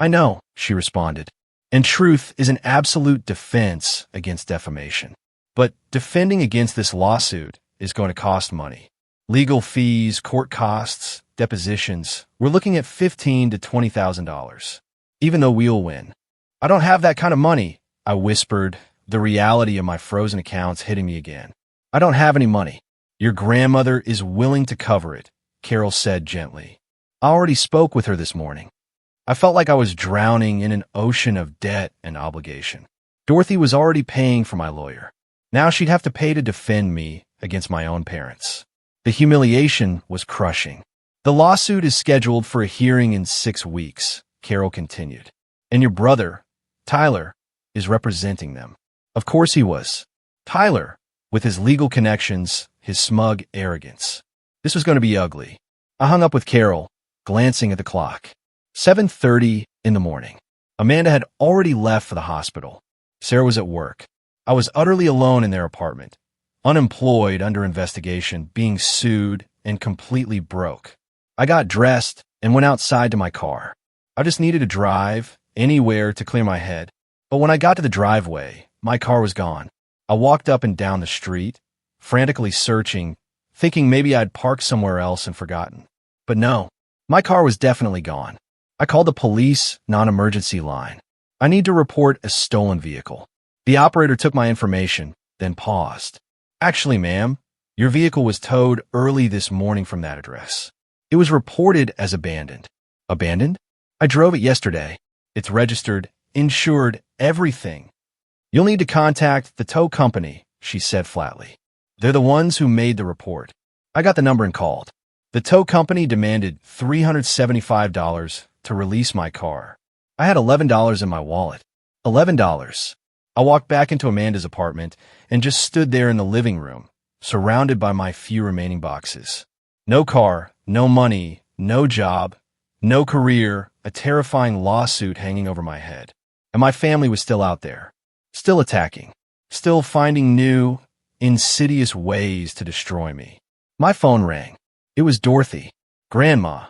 "I know," she responded. "And truth is an absolute defense against defamation. But defending against this lawsuit is going to cost money. Legal fees, court costs, depositions. We're looking at $15,000 to $20,000. Even though we'll win." "I don't have that kind of money," I whispered, the reality of my frozen accounts hitting me again. "I don't have any money." "Your grandmother is willing to cover it," Carol said gently. "I already spoke with her this morning." I felt like I was drowning in an ocean of debt and obligation. Dorothy was already paying for my lawyer. Now she'd have to pay to defend me against my own parents. The humiliation was crushing. "The lawsuit is scheduled for a hearing in 6 weeks, Carol continued. "And your brother, Tyler, is representing them." Of course he was. Tyler, with his legal connections, his smug arrogance. This was going to be ugly. I hung up with Carol, glancing at the clock. 7:30 in the morning. Amanda had already left for the hospital. Sarah was at work. I was utterly alone in their apartment, unemployed, under investigation, being sued, and completely broke. I got dressed and went outside to my car. I just needed to drive anywhere to clear my head. But when I got to the driveway, my car was gone. I walked up and down the street, frantically searching, thinking maybe I'd parked somewhere else and forgotten. But no, my car was definitely gone. I called the police non-emergency line. "I need to report a stolen vehicle." The operator took my information, then paused. "Actually, ma'am, your vehicle was towed early this morning from that address. It was reported as abandoned." "Abandoned? I drove it yesterday. It's registered, insured, everything." "You'll need to contact the tow company," she said flatly. "They're the ones who made the report." I got the number and called. The tow company demanded $375 to release my car. I had $11 in my wallet. $11. I walked back into Amanda's apartment and just stood there in the living room, surrounded by my few remaining boxes. No car, no money, no job, no career, a terrifying lawsuit hanging over my head. And my family was still out there, still attacking, still finding new, insidious ways to destroy me. My phone rang. It was Dorothy. "Grandma,"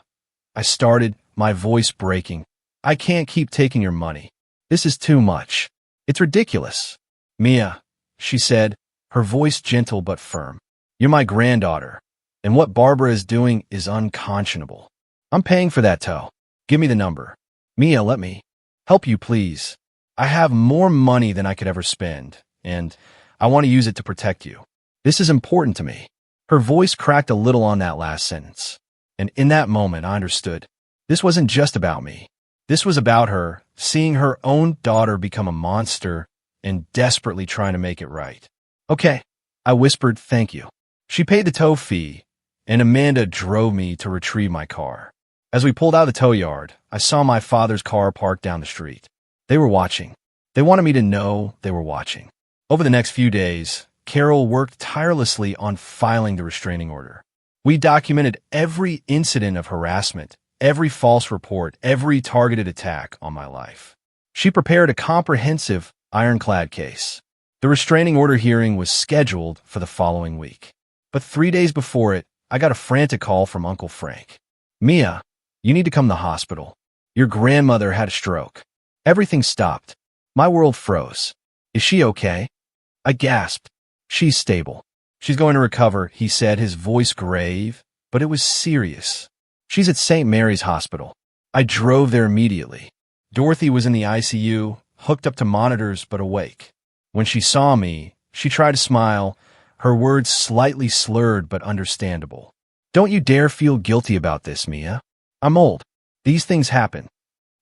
I started, my voice breaking. "I can't keep taking your money. This is too much. It's ridiculous." "Mia," she said, her voice gentle but firm. "You're my granddaughter, and what Barbara is doing is unconscionable. I'm paying for that tow. Give me the number. Mia, let me help you, please. I have more money than I could ever spend, and I want to use it to protect you. This is important to me." Her voice cracked a little on that last sentence, and in that moment I understood. This wasn't just about me. This was about her, seeing her own daughter become a monster and desperately trying to make it right. "Okay," I whispered, "thank you." She paid the tow fee, and Amanda drove me to retrieve my car. As we pulled out of the tow yard, I saw my father's car parked down the street. They were watching. They wanted me to know they were watching. Over the next few days, Carol worked tirelessly on filing the restraining order. We documented every incident of harassment, every false report, every targeted attack on my life. She prepared a comprehensive, ironclad case. The restraining order hearing was scheduled for the following week. But 3 days before it, I got a frantic call from Uncle Frank. "Mia, you need to come to the hospital. Your grandmother had a stroke." Everything stopped. My world froze. "Is she okay?" I gasped. "She's stable. She's going to recover," he said, his voice grave, but it was serious. "She's at St. Mary's Hospital." I drove there immediately. Dorothy was in the ICU, hooked up to monitors but awake. When she saw me, she tried to smile, her words slightly slurred but understandable. Don't you dare feel guilty about this, Mia. I'm old. These things happen.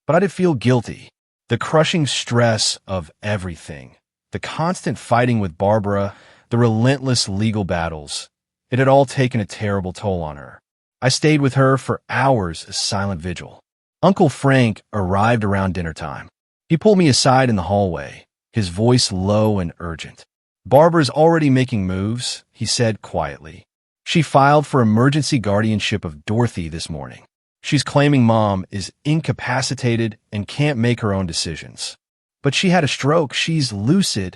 But I did feel guilty. The crushing stress of everything, the constant fighting with Barbara, the relentless legal battles, it had all taken a terrible toll on her. I stayed with her for hours as silent vigil. Uncle Frank arrived around dinner time. He pulled me aside in the hallway, his voice low and urgent. Barbara's already making moves, he said quietly. She filed for emergency guardianship of Dorothy this morning. She's claiming Mom is incapacitated and can't make her own decisions. But she had a stroke. She's lucid.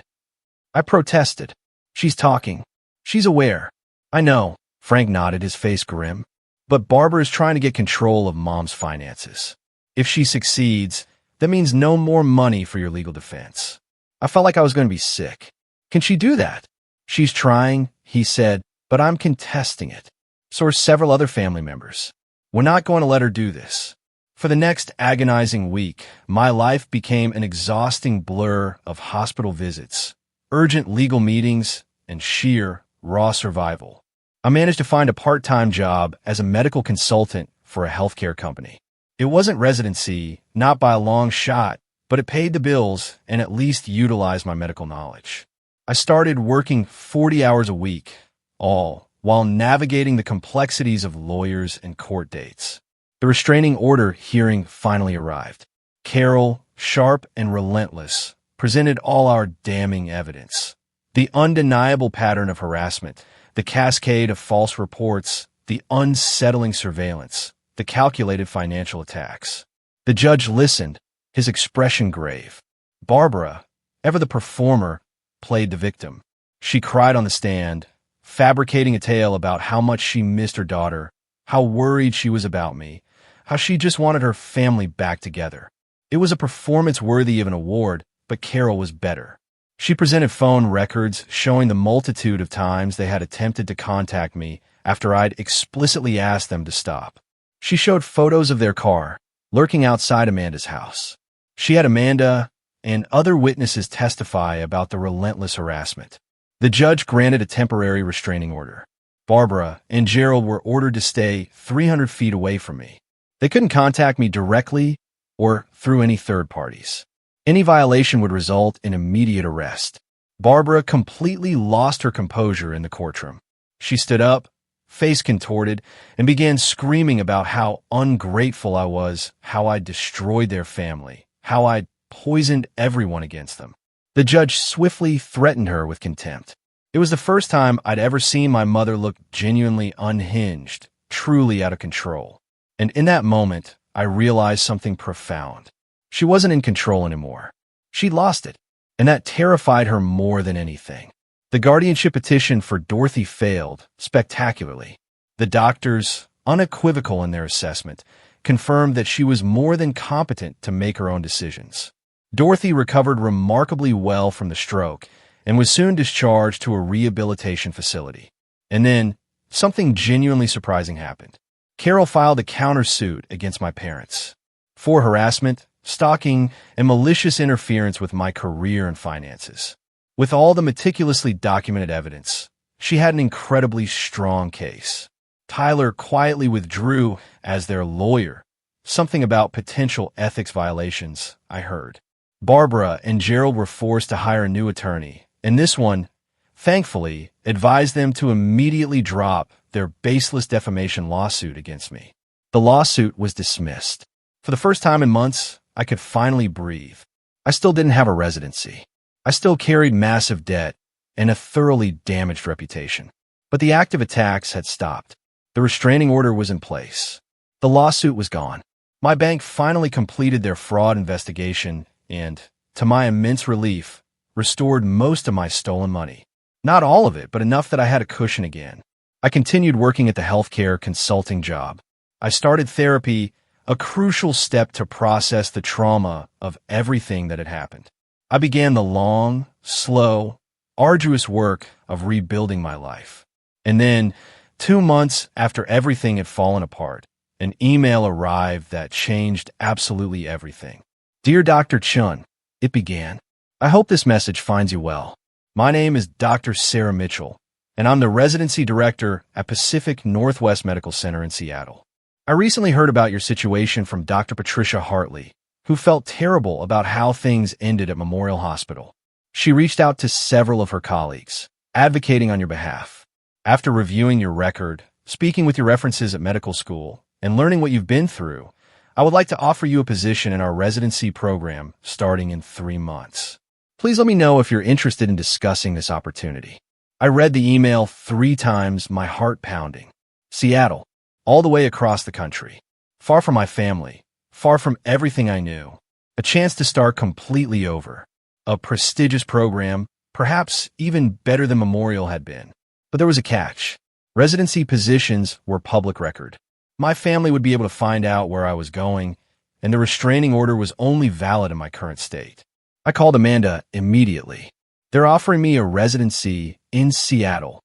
I protested. She's talking. She's aware. I know. Frank nodded, his face grim. But Barbara is trying to get control of Mom's finances. If she succeeds, that means no more money for your legal defense. I felt like I was going to be sick. Can she do that? She's trying, he said, but I'm contesting it. So are several other family members. We're not going to let her do this. For the next agonizing week, my life became an exhausting blur of hospital visits, urgent legal meetings, and sheer, raw survival. I managed to find a part-time job as a medical consultant for a healthcare company. It wasn't residency, not by a long shot, but it paid the bills and at least utilized my medical knowledge. I started working 40 hours a week, all while navigating the complexities of lawyers and court dates. The restraining order hearing finally arrived. Carol, sharp and relentless, presented all our damning evidence. The undeniable pattern of harassment, the cascade of false reports, the unsettling surveillance, the calculated financial attacks. The judge listened, his expression grave. Barbara, ever the performer, played the victim. She cried on the stand, fabricating a tale about how much she missed her daughter, how worried she was about me, how she just wanted her family back together. It was a performance worthy of an award, but Carol was better. She presented phone records showing the multitude of times they had attempted to contact me after I'd explicitly asked them to stop. She showed photos of their car, lurking outside Amanda's house. She had Amanda and other witnesses testify about the relentless harassment. The judge granted a temporary restraining order. Barbara and Gerald were ordered to stay 300 feet away from me. They couldn't contact me directly or through any third parties. Any violation would result in immediate arrest. Barbara completely lost her composure in the courtroom. She stood up, face contorted, and began screaming about how ungrateful I was, how I'd destroyed their family, how I'd poisoned everyone against them. The judge swiftly threatened her with contempt. It was the first time I'd ever seen my mother look genuinely unhinged, truly out of control. And in that moment, I realized something profound. She wasn't in control anymore. She'd lost it, and that terrified her more than anything. The guardianship petition for Dorothy failed spectacularly. The doctors, unequivocal in their assessment, confirmed that she was more than competent to make her own decisions. Dorothy recovered remarkably well from the stroke and was soon discharged to a rehabilitation facility. And then, something genuinely surprising happened. Carol filed a countersuit against my parents for harassment, stalking, and malicious interference with my career and finances. With all the meticulously documented evidence, she had an incredibly strong case. Tyler quietly withdrew as their lawyer. Something about potential ethics violations, I heard. Barbara and Gerald were forced to hire a new attorney, and this one, thankfully, advised them to immediately drop their baseless defamation lawsuit against me. The lawsuit was dismissed. For the first time in months, I could finally breathe. I still didn't have a residency. I still carried massive debt and a thoroughly damaged reputation. But the active attacks had stopped. The restraining order was in place. The lawsuit was gone. My bank finally completed their fraud investigation and, to my immense relief, restored most of my stolen money. Not all of it, but enough that I had a cushion again. I continued working at the healthcare consulting job. I started therapy, a crucial step to process the trauma of everything that had happened. I began the long, slow, arduous work of rebuilding my life. And then, 2 months after everything had fallen apart, an email arrived that changed absolutely everything. Dear Dr. Chun, it began. I hope this message finds you well. My name is Dr. Sarah Mitchell, and I'm the residency director at Pacific Northwest Medical Center in Seattle. I recently heard about your situation from Dr. Patricia Hartley, who felt terrible about how things ended at Memorial Hospital. She reached out to several of her colleagues, advocating on your behalf. After reviewing your record, speaking with your references at medical school, and learning what you've been through, I would like to offer you a position in our residency program starting in 3 months. Please let me know if you're interested in discussing this opportunity. I read the email 3 times, my heart pounding. Seattle, all the way across the country. Far from my family, far from everything I knew. A chance to start completely over. A prestigious program, perhaps even better than Memorial had been. But there was a catch. Residency positions were public record. My family would be able to find out where I was going, and the restraining order was only valid in my current state. I called Amanda immediately. They're offering me a residency in Seattle.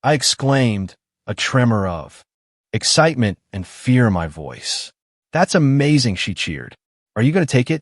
I exclaimed, a tremor of excitement and fear in my voice. That's amazing, she cheered. Are you going to take it?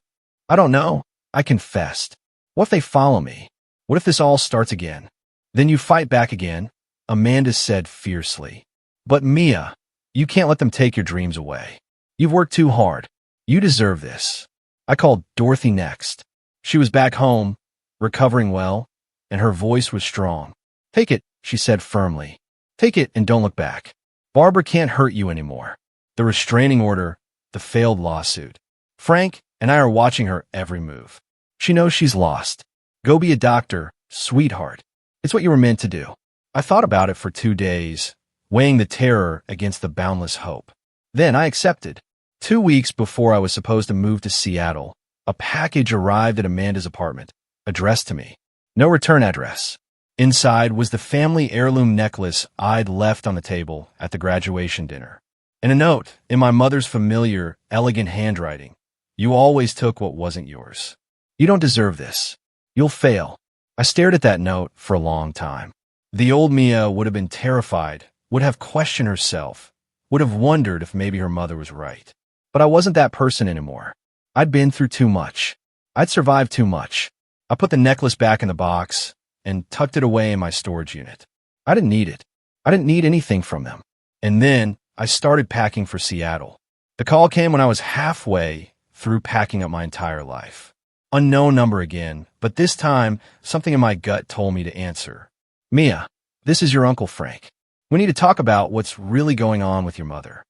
I don't know, I confessed. What if they follow me? What if this all starts again? Then you fight back again, Amanda said fiercely. But Mia, you can't let them take your dreams away. You've worked too hard. You deserve this. I called Dorothy next. She was back home, recovering well, and her voice was strong. Take it, she said firmly. Take it and don't look back. Barbara can't hurt you anymore. The restraining order, the failed lawsuit. Frank and I are watching her every move. She knows she's lost. Go be a doctor, sweetheart. It's what you were meant to do. I thought about it for 2 days, weighing the terror against the boundless hope. Then I accepted. 2 weeks before I was supposed to move to Seattle, a package arrived at Amanda's apartment, addressed to me. No return address. Inside was the family heirloom necklace I'd left on the table at the graduation dinner. And a note in my mother's familiar, elegant handwriting. You always took what wasn't yours. You don't deserve this. You'll fail. I stared at that note for a long time. The old Mia would have been terrified, would have questioned herself, would have wondered if maybe her mother was right. But I wasn't that person anymore. I'd been through too much. I'd survived too much. I put the necklace back in the box and tucked it away in my storage unit. I didn't need it. I didn't need anything from them. And then I started packing for Seattle. The call came when I was halfway through packing up my entire life. Unknown number again, but this time something in my gut told me to answer. Mia, this is your Uncle Frank. We need to talk about what's really going on with your mother.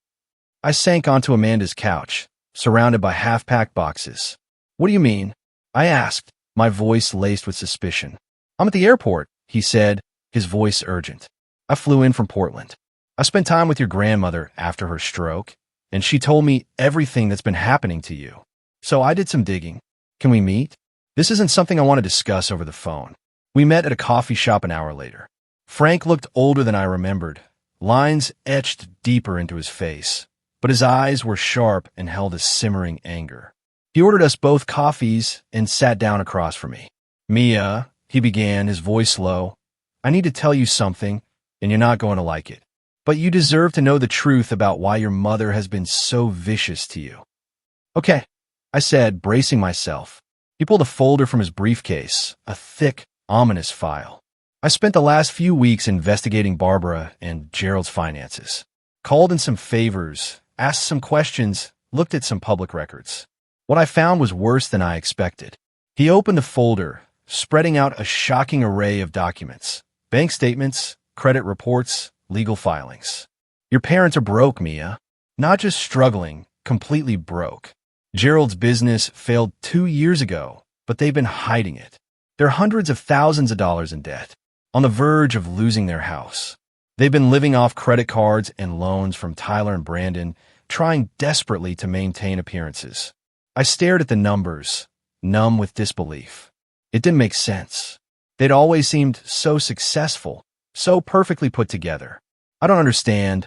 I sank onto Amanda's couch, surrounded by half-packed boxes. What do you mean? I asked, my voice laced with suspicion. I'm at the airport, he said, his voice urgent. I flew in from Portland. I spent time with your grandmother after her stroke, and she told me everything that's been happening to you. So I did some digging. Can we meet? This isn't something I want to discuss over the phone. We met at a coffee shop an hour later. Frank looked older than I remembered, lines etched deeper into his face, but his eyes were sharp and held a simmering anger. He ordered us both coffees and sat down across from me. Mia, he began, his voice low, I need to tell you something, and you're not going to like it. But you deserve to know the truth about why your mother has been so vicious to you. Okay, I said, bracing myself. He pulled a folder from his briefcase, a thick, ominous file. I spent the last few weeks investigating Barbara and Gerald's finances. Called in some favors, asked some questions, looked at some public records. What I found was worse than I expected. He opened the folder, spreading out a shocking array of documents. Bank statements, credit reports, legal filings. Your parents are broke, Mia. Not just struggling, completely broke. Gerald's business failed 2 years ago, but they've been hiding it. They're hundreds of thousands of dollars in debt, on the verge of losing their house. They've been living off credit cards and loans from Tyler and Brandon, trying desperately to maintain appearances. I stared at the numbers, numb with disbelief. It didn't make sense. They'd always seemed so successful, so perfectly put together. I don't understand.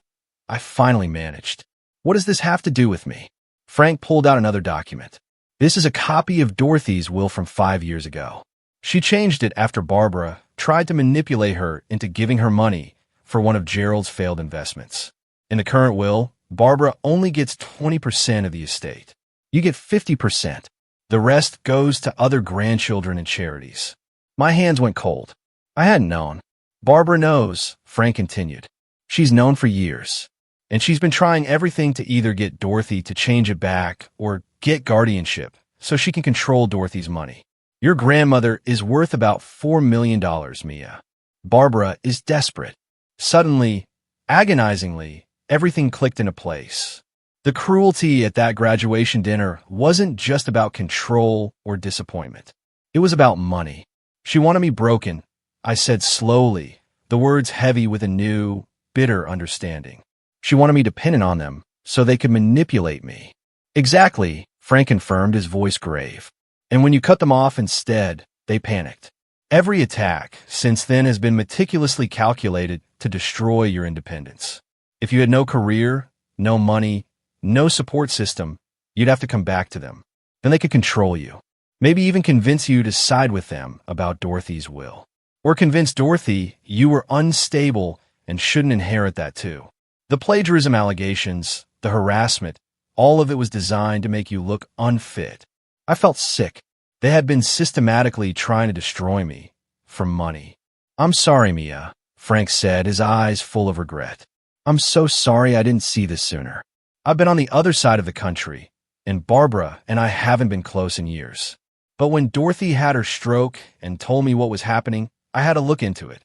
I finally managed. What does this have to do with me? Frank pulled out another document. This is a copy of Dorothy's will from 5 years ago. She changed it after Barbara tried to manipulate her into giving her money for one of Gerald's failed investments. In the current will, Barbara only gets 20% of the estate. You get 50%. The rest goes to other grandchildren and charities. My hands went cold. I hadn't known. Barbara knows, Frank continued. She's known for years. And she's been trying everything to either get Dorothy to change it back or get guardianship so she can control Dorothy's money. Your grandmother is worth about $4 million, Mia. Barbara is desperate. Suddenly, agonizingly, everything clicked into place. The cruelty at that graduation dinner wasn't just about control or disappointment. It was about money. She wanted me broken, I said slowly, the words heavy with a new, bitter understanding. She wanted me dependent on them so they could manipulate me. Exactly, Frank confirmed, his voice grave. And when you cut them off instead, they panicked. Every attack since then has been meticulously calculated to destroy your independence. If you had no career, no money, no support system, you'd have to come back to them. Then they could control you. Maybe even convince you to side with them about Dorothy's will. Or convince Dorothy you were unstable and shouldn't inherit that too. The plagiarism allegations, the harassment, all of it was designed to make you look unfit. I felt sick. They had been systematically trying to destroy me for money. I'm sorry, Mia, Frank said, his eyes full of regret. I'm so sorry I didn't see this sooner. I've been on the other side of the country, and Barbara and I haven't been close in years. But when Dorothy had her stroke and told me what was happening, I had to look into it.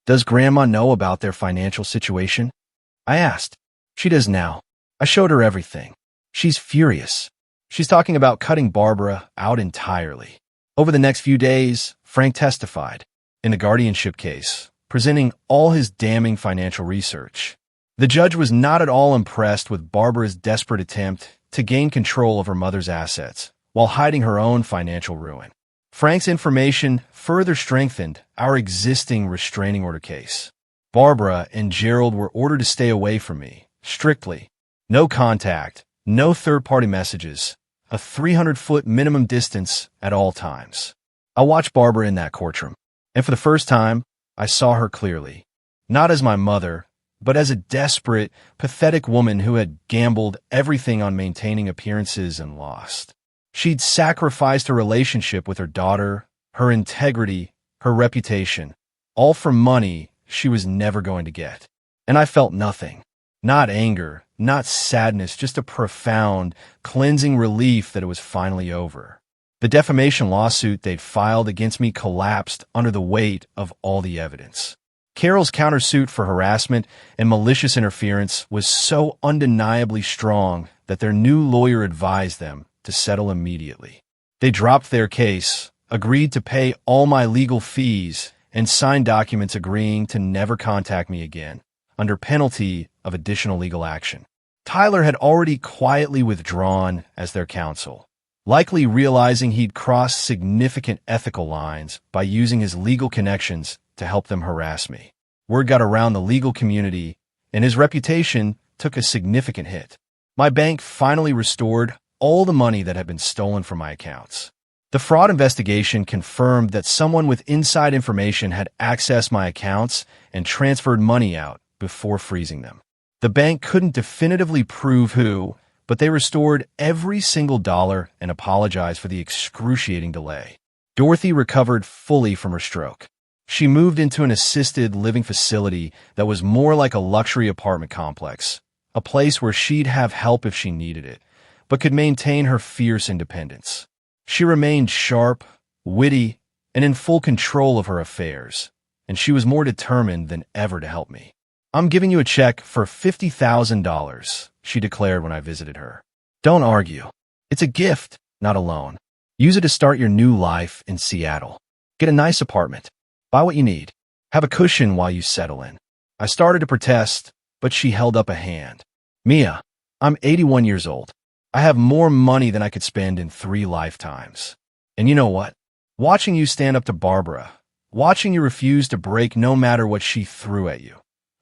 Does Grandma know about their financial situation? I asked. She does now. I showed her everything. She's furious. She's talking about cutting Barbara out entirely. Over the next few days, Frank testified in the guardianship case, presenting all his damning financial research. The judge was not at all impressed with Barbara's desperate attempt to gain control of her mother's assets while hiding her own financial ruin. Frank's information further strengthened our existing restraining order case. Barbara and Gerald were ordered to stay away from me, strictly. No contact, no third-party messages, a 300-foot minimum distance at all times. I watched Barbara in that courtroom, and for the first time, I saw her clearly. Not as my mother, but as a desperate, pathetic woman who had gambled everything on maintaining appearances and lost. She'd sacrificed her relationship with her daughter, her integrity, her reputation, all for money she was never going to get. And I felt nothing. Not anger, not sadness, just a profound, cleansing relief that it was finally over. The defamation lawsuit they'd filed against me collapsed under the weight of all the evidence. Carol's countersuit for harassment and malicious interference was so undeniably strong that their new lawyer advised them to settle immediately. They dropped their case, agreed to pay all my legal fees, and signed documents agreeing to never contact me again, under penalty of additional legal action. Tyler had already quietly withdrawn as their counsel, likely realizing he'd crossed significant ethical lines by using his legal connections to help them harass me. Word got around the legal community, and his reputation took a significant hit. My bank finally restored all the money that had been stolen from my accounts. The fraud investigation confirmed that someone with inside information had accessed my accounts and transferred money out before freezing them. The bank couldn't definitively prove who, but they restored every single dollar and apologized for the excruciating delay. Dorothy recovered fully from her stroke. She moved into an assisted living facility that was more like a luxury apartment complex, a place where she'd have help if she needed it, but could maintain her fierce independence. She remained sharp, witty, and in full control of her affairs, and she was more determined than ever to help me. I'm giving you a check for $50,000, she declared when I visited her. Don't argue. It's a gift, not a loan. Use it to start your new life in Seattle. Get a nice apartment. Buy what you need. Have a cushion while you settle in. I started to protest, but she held up a hand. Mia, I'm 81 years old. I have more money than I could spend in 3 lifetimes. And you know what? Watching you stand up to Barbara, watching you refuse to break no matter what she threw at you,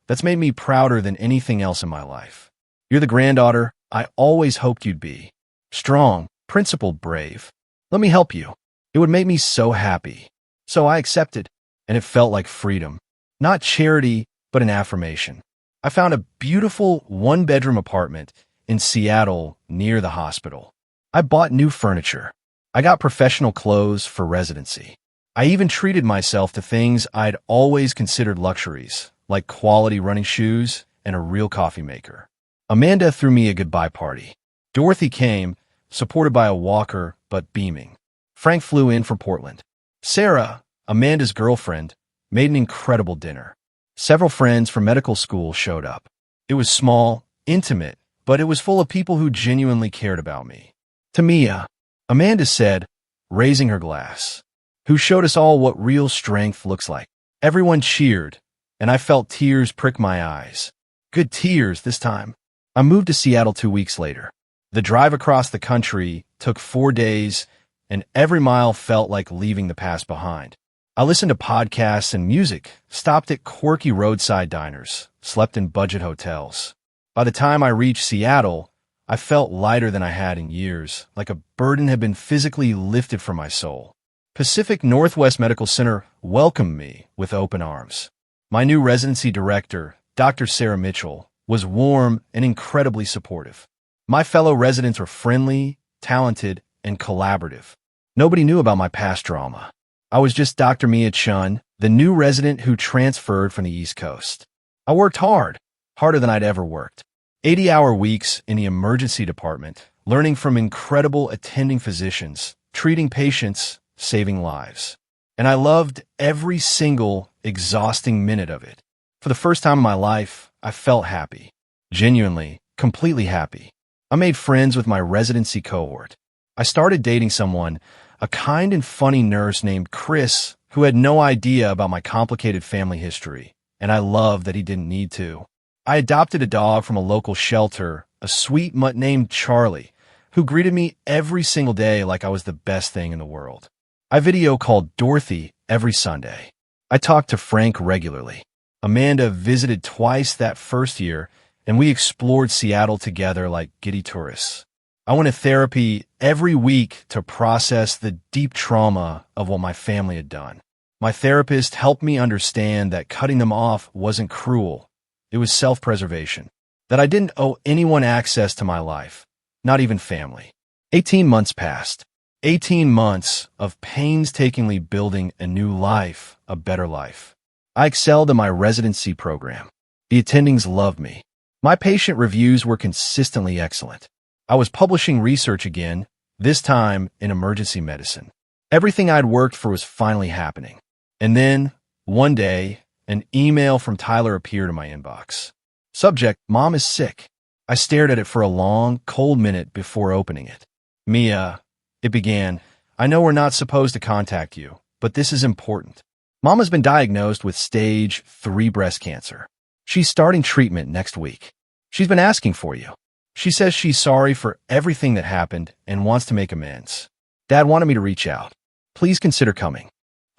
that's made me prouder than anything else in my life. You're the granddaughter I always hoped you'd be. Strong, principled, brave. Let me help you. It would make me so happy. So I accepted, and it felt like freedom. Not charity, but an affirmation. I found a beautiful 1-bedroom apartment in Seattle near the hospital. I bought new furniture. I got professional clothes for residency. I even treated myself to things I'd always considered luxuries, like quality running shoes and a real coffee maker. Amanda threw me a goodbye party. Dorothy came, supported by a walker, but beaming. Frank flew in from Portland. Sarah, Amanda's girlfriend, made an incredible dinner. Several friends from medical school showed up. It was small, intimate, but it was full of people who genuinely cared about me. To Mia, Amanda said, raising her glass, who showed us all what real strength looks like. Everyone cheered, and I felt tears prick my eyes. Good tears this time. I moved to Seattle 2 weeks later. The drive across the country took 4 days, and every mile felt like leaving the past behind. I listened to podcasts and music, stopped at quirky roadside diners, slept in budget hotels. By the time I reached Seattle, I felt lighter than I had in years, like a burden had been physically lifted from my soul. Pacific Northwest Medical Center welcomed me with open arms. My new residency director, Dr. Sarah Mitchell, was warm and incredibly supportive. My fellow residents were friendly, talented, and collaborative. Nobody knew about my past drama. I was just Dr. Mia Chun, the new resident who transferred from the East Coast. I worked hard, harder than I'd ever worked. 80-hour weeks in the emergency department, learning from incredible attending physicians, treating patients, saving lives. And I loved every single exhausting minute of it. For the first time in my life, I felt happy. Genuinely, completely happy. I made friends with my residency cohort. I started dating someone, a kind and funny nurse named Chris, who had no idea about my complicated family history, and I loved that he didn't need to. I adopted a dog from a local shelter, a sweet mutt named Charlie, who greeted me every single day like I was the best thing in the world. I video called Dorothy every Sunday. I talked to Frank regularly. Amanda visited twice that first year, and we explored Seattle together like giddy tourists. I went to therapy every week to process the deep trauma of what my family had done. My therapist helped me understand that cutting them off wasn't cruel. It was self-preservation. That I didn't owe anyone access to my life, not even family. 18 months passed. 18 months of painstakingly building a new life, a better life. I excelled in my residency program. The attendings loved me. My patient reviews were consistently excellent. I was publishing research again, this time in emergency medicine. Everything I'd worked for was finally happening. And then, one day, an email from Tyler appeared in my inbox. Subject, Mom is sick. I stared at it for a long, cold minute before opening it. Mia, it began, I know we're not supposed to contact you, but this is important. Mom has been diagnosed with stage 3 breast cancer. She's starting treatment next week. She's been asking for you. She says she's sorry for everything that happened and wants to make amends. Dad wanted me to reach out. Please consider coming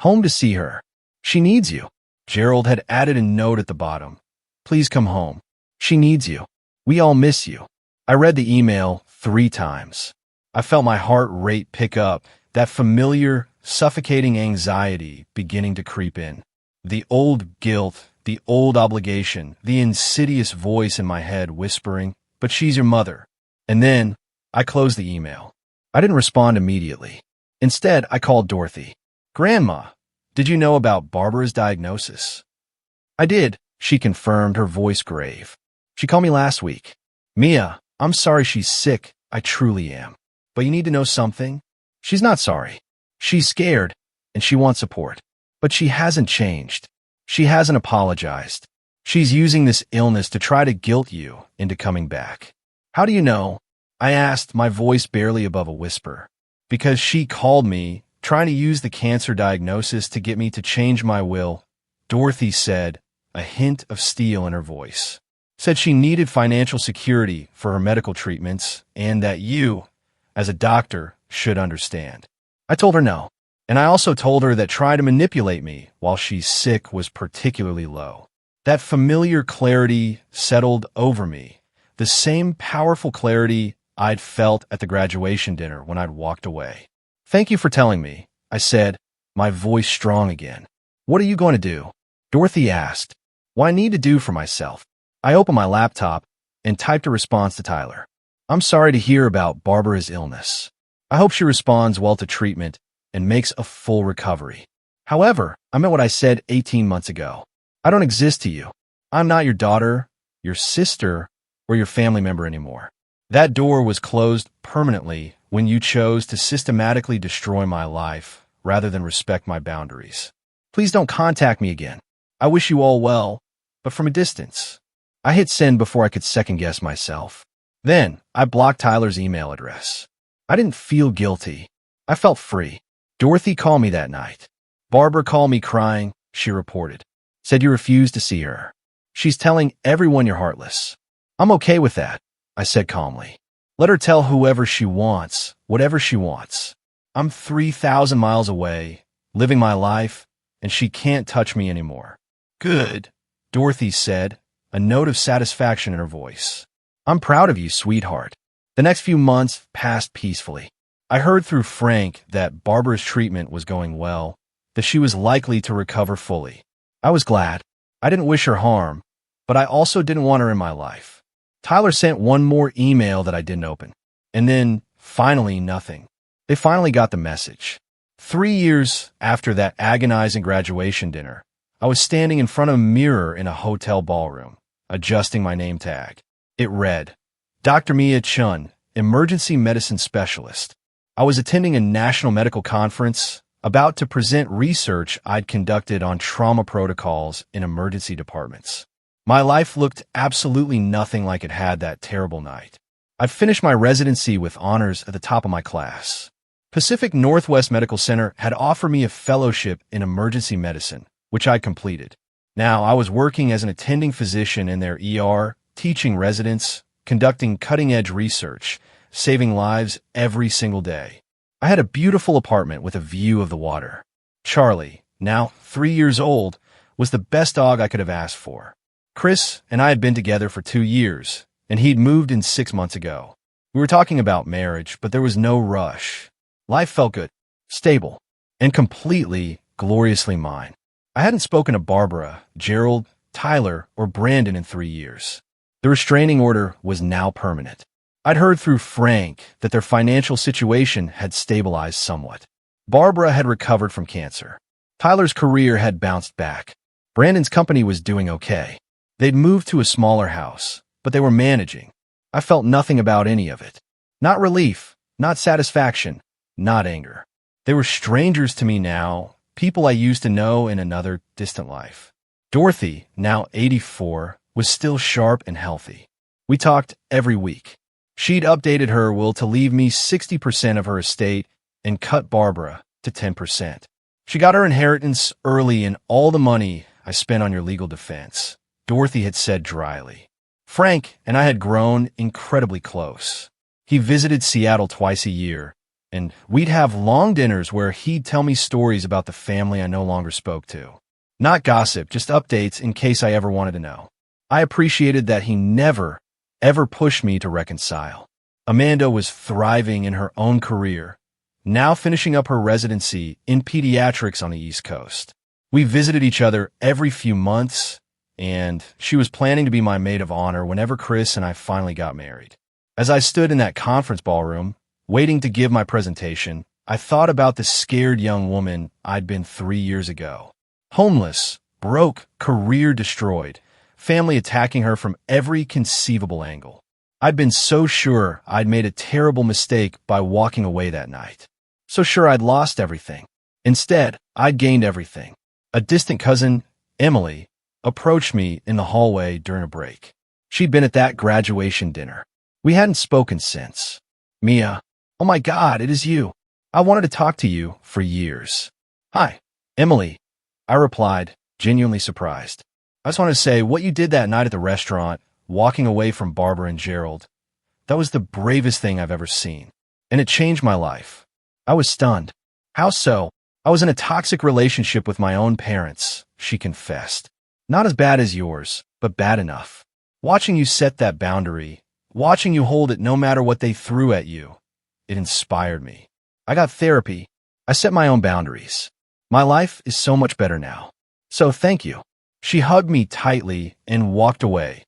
home to see her. She needs you. Gerald had added a note at the bottom. Please come home. She needs you. We all miss you. I read the email 3 times. I felt my heart rate pick up, that familiar, suffocating anxiety beginning to creep in. The old guilt, the old obligation, the insidious voice in my head whispering, but she's your mother. And then I closed the email. I didn't respond immediately. Instead, I called Dorothy. Grandma, did you know about Barbara's diagnosis? I did, she confirmed, her voice grave. She called me last week. Mia, I'm sorry she's sick. I truly am. But you need to know something. She's not sorry. She's scared, and she wants support. But she hasn't changed. She hasn't apologized. She's using this illness to try to guilt you into coming back. How do you know? I asked, my voice barely above a whisper. Because she called me, trying to use the cancer diagnosis to get me to change my will. Dorothy said, a hint of steel in her voice. Said she needed financial security for her medical treatments and that you, as a doctor, should understand. I told her no. And I also told her that trying to manipulate me while she's sick was particularly low. That familiar clarity settled over me, the same powerful clarity I'd felt at the graduation dinner when I'd walked away. Thank you for telling me, I said, my voice strong again. What are you going to do? Dorothy asked. What I need to do for myself. I opened my laptop and typed a response to Tyler. I'm sorry to hear about Barbara's illness. I hope she responds well to treatment and makes a full recovery. However, I meant what I said 18 months ago. I don't exist to you. I'm not your daughter, your sister, or your family member anymore. That door was closed permanently when you chose to systematically destroy my life rather than respect my boundaries. Please don't contact me again. I wish you all well, but from a distance. I hit send before I could second-guess myself. Then, I blocked Tyler's email address. I didn't feel guilty. I felt free. Dorothy called me that night. Barbara called me crying, she reported. Said you refused to see her. She's telling everyone you're heartless. I'm okay with that, I said calmly. Let her tell whoever she wants, whatever she wants. I'm 3,000 miles away, living my life, and she can't touch me anymore. Good, Dorothy said, a note of satisfaction in her voice. I'm proud of you, sweetheart. The next few months passed peacefully. I heard through Frank that Barbara's treatment was going well, that she was likely to recover fully. I was glad. I didn't wish her harm, but I also didn't want her in my life. Tyler sent one more email that I didn't open. And then, finally, nothing. They finally got the message. 3 years after that agonizing graduation dinner, I was standing in front of a mirror in a hotel ballroom, adjusting my name tag. It read, Dr. Mia Chun, Emergency Medicine Specialist. I was attending a national medical conference, about to present research I'd conducted on trauma protocols in emergency departments. My life looked absolutely nothing like it had that terrible night. I'd finished my residency with honors at the top of my class. Pacific Northwest Medical Center had offered me a fellowship in emergency medicine, which I'd completed. Now, I was working as an attending physician in their ER, teaching residents, conducting cutting-edge research, saving lives every single day. I had a beautiful apartment with a view of the water. Charlie, now 3 years old, was the best dog I could have asked for. Chris and I had been together for 2 years, and he'd moved in 6 months ago. We were talking about marriage, but there was no rush. Life felt good, stable, and completely, gloriously mine. I hadn't spoken to Barbara, Gerald, Tyler, or Brandon in 3 years. The restraining order was now permanent. I'd heard through Frank that their financial situation had stabilized somewhat. Barbara had recovered from cancer. Tyler's career had bounced back. Brandon's company was doing okay. They'd moved to a smaller house, but they were managing. I felt nothing about any of it. Not relief, not satisfaction, not anger. They were strangers to me now, people I used to know in another distant life. Dorothy, now 84, was still sharp and healthy. We talked every week. She'd updated her will to leave me 60% of her estate and cut Barbara to 10%. She got her inheritance early and all the money I spent on your legal defense, Dorothy had said dryly. Frank and I had grown incredibly close. He visited Seattle twice a year, and we'd have long dinners where he'd tell me stories about the family I no longer spoke to. Not gossip, just updates in case I ever wanted to know. I appreciated that he never, ever pushed me to reconcile. Amanda was thriving in her own career, now finishing up her residency in pediatrics on the East Coast. We visited each other every few months, and she was planning to be my maid of honor whenever Chris and I finally got married. As I stood in that conference ballroom, waiting to give my presentation, I thought about the scared young woman I'd been 3 years ago. Homeless, broke, career destroyed, family attacking her from every conceivable angle. I'd been so sure I'd made a terrible mistake by walking away that night. So sure I'd lost everything. Instead, I'd gained everything. A distant cousin, Emily, approached me in the hallway during a break. She'd been at that graduation dinner. We hadn't spoken since. Mia, oh my God, it is you. I wanted to talk to you for years. Hi, Emily, I replied, genuinely surprised. I just wanted to say what you did that night at the restaurant, walking away from Barbara and Gerald, that was the bravest thing I've ever seen. And it changed my life. I was stunned. How so? I was in a toxic relationship with my own parents, she confessed. Not as bad as yours, but bad enough. Watching you set that boundary, watching you hold it no matter what they threw at you, it inspired me. I got therapy. I set my own boundaries. My life is so much better now. So thank you. She hugged me tightly and walked away,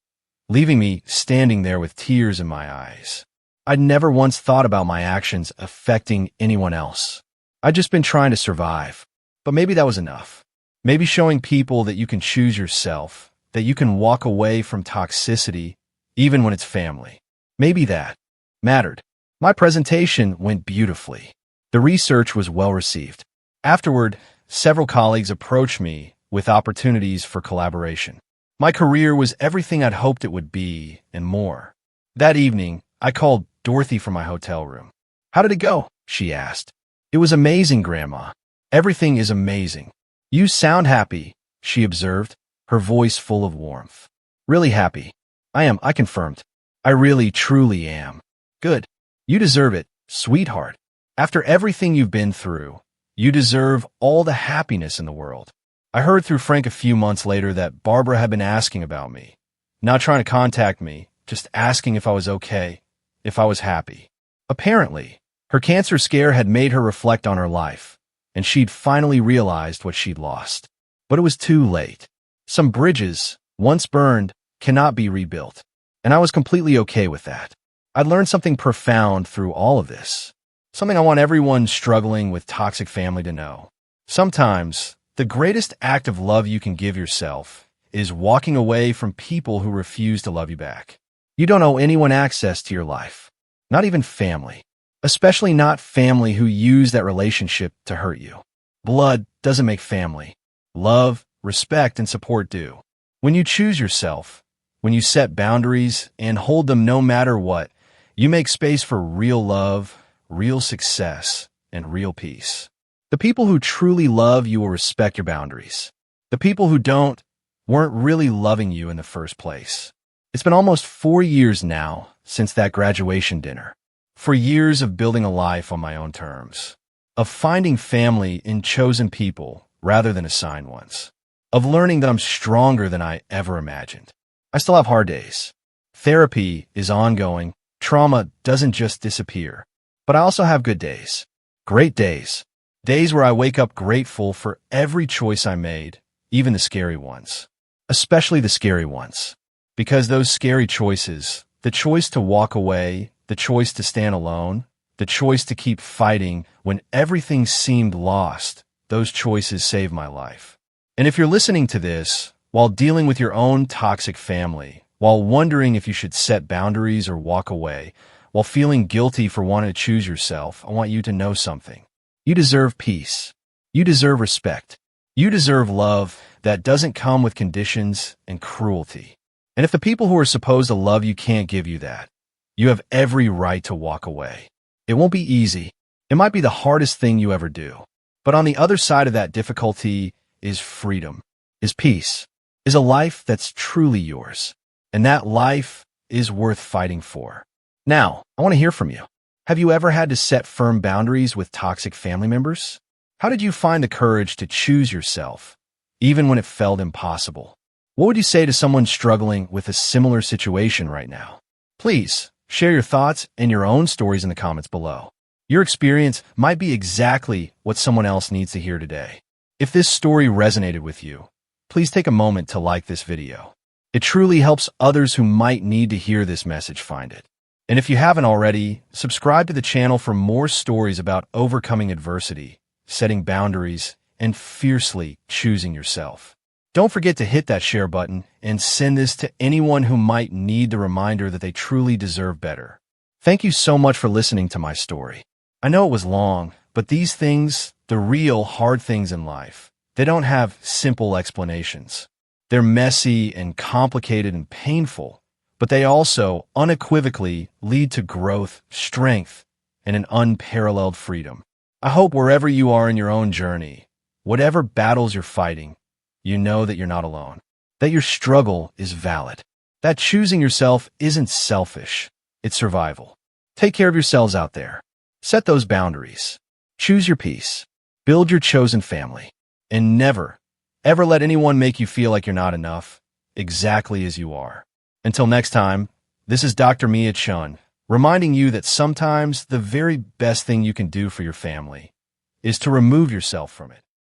leaving me standing there with tears in my eyes. I'd never once thought about my actions affecting anyone else. I'd just been trying to survive. But maybe that was enough. Maybe showing people that you can choose yourself, that you can walk away from toxicity, even when it's family. Maybe that mattered. My presentation went beautifully. The research was well received. Afterward, several colleagues approached me with opportunities for collaboration. My career was everything I'd hoped it would be, and more. That evening, I called Dorothy from my hotel room. "How did it go?" she asked. "It was amazing, Grandma. Everything is amazing. You sound happy," she observed, her voice full of warmth. "Really happy. I am," I confirmed. "I really, truly am." "Good. You deserve it, sweetheart. After everything you've been through, you deserve all the happiness in the world." I heard through Frank a few months later that Barbara had been asking about me, not trying to contact me, just asking if I was okay, if I was happy. Apparently, her cancer scare had made her reflect on her life, and she'd finally realized what she'd lost. But it was too late. Some bridges, once burned, cannot be rebuilt, and I was completely okay with that. I'd learned something profound through all of this, something I want everyone struggling with toxic family to know. Sometimes, the greatest act of love you can give yourself is walking away from people who refuse to love you back. You don't owe anyone access to your life, not even family, especially not family who use that relationship to hurt you. Blood doesn't make family. Love, respect, and support do. When you choose yourself, when you set boundaries and hold them no matter what, you make space for real love, real success, and real peace. The people who truly love you will respect your boundaries. The people who don't weren't really loving you in the first place. It's been almost 4 years now since that graduation dinner. 4 years of building a life on my own terms. Of finding family in chosen people rather than assigned ones. Of learning that I'm stronger than I ever imagined. I still have hard days. Therapy is ongoing. Trauma doesn't just disappear. But I also have good days. Great days. Days where I wake up grateful for every choice I made, even the scary ones. Especially the scary ones. Because those scary choices, the choice to walk away, the choice to stand alone, the choice to keep fighting when everything seemed lost, those choices saved my life. And if you're listening to this while dealing with your own toxic family, while wondering if you should set boundaries or walk away, while feeling guilty for wanting to choose yourself, I want you to know something. You deserve peace. You deserve respect. You deserve love that doesn't come with conditions and cruelty. And if the people who are supposed to love you can't give you that, you have every right to walk away. It won't be easy. It might be the hardest thing you ever do. But on the other side of that difficulty is freedom, is peace, is a life that's truly yours. And that life is worth fighting for. Now, I want to hear from you. Have you ever had to set firm boundaries with toxic family members? How did you find the courage to choose yourself, even when it felt impossible? What would you say to someone struggling with a similar situation right now? Please share your thoughts and your own stories in the comments below. Your experience might be exactly what someone else needs to hear today. If this story resonated with you, please take a moment to like this video. It truly helps others who might need to hear this message find it. And if you haven't already, subscribe to the channel for more stories about overcoming adversity, setting boundaries, and fiercely choosing yourself. Don't forget to hit that share button and send this to anyone who might need the reminder that they truly deserve better. Thank you so much for listening to my story. I know it was long, but these things, the real hard things in life, they don't have simple explanations. They're messy and complicated and painful, but they also unequivocally lead to growth, strength, and an unparalleled freedom. I hope wherever you are in your own journey, whatever battles you're fighting, you know that you're not alone, that your struggle is valid, that choosing yourself isn't selfish, it's survival. Take care of yourselves out there. Set those boundaries. Choose your peace. Build your chosen family. And never, ever let anyone make you feel like you're not enough, exactly as you are. Until next time, this is Dr. Mia Chun, reminding you that sometimes the very best thing you can do for your family is to remove yourself from it.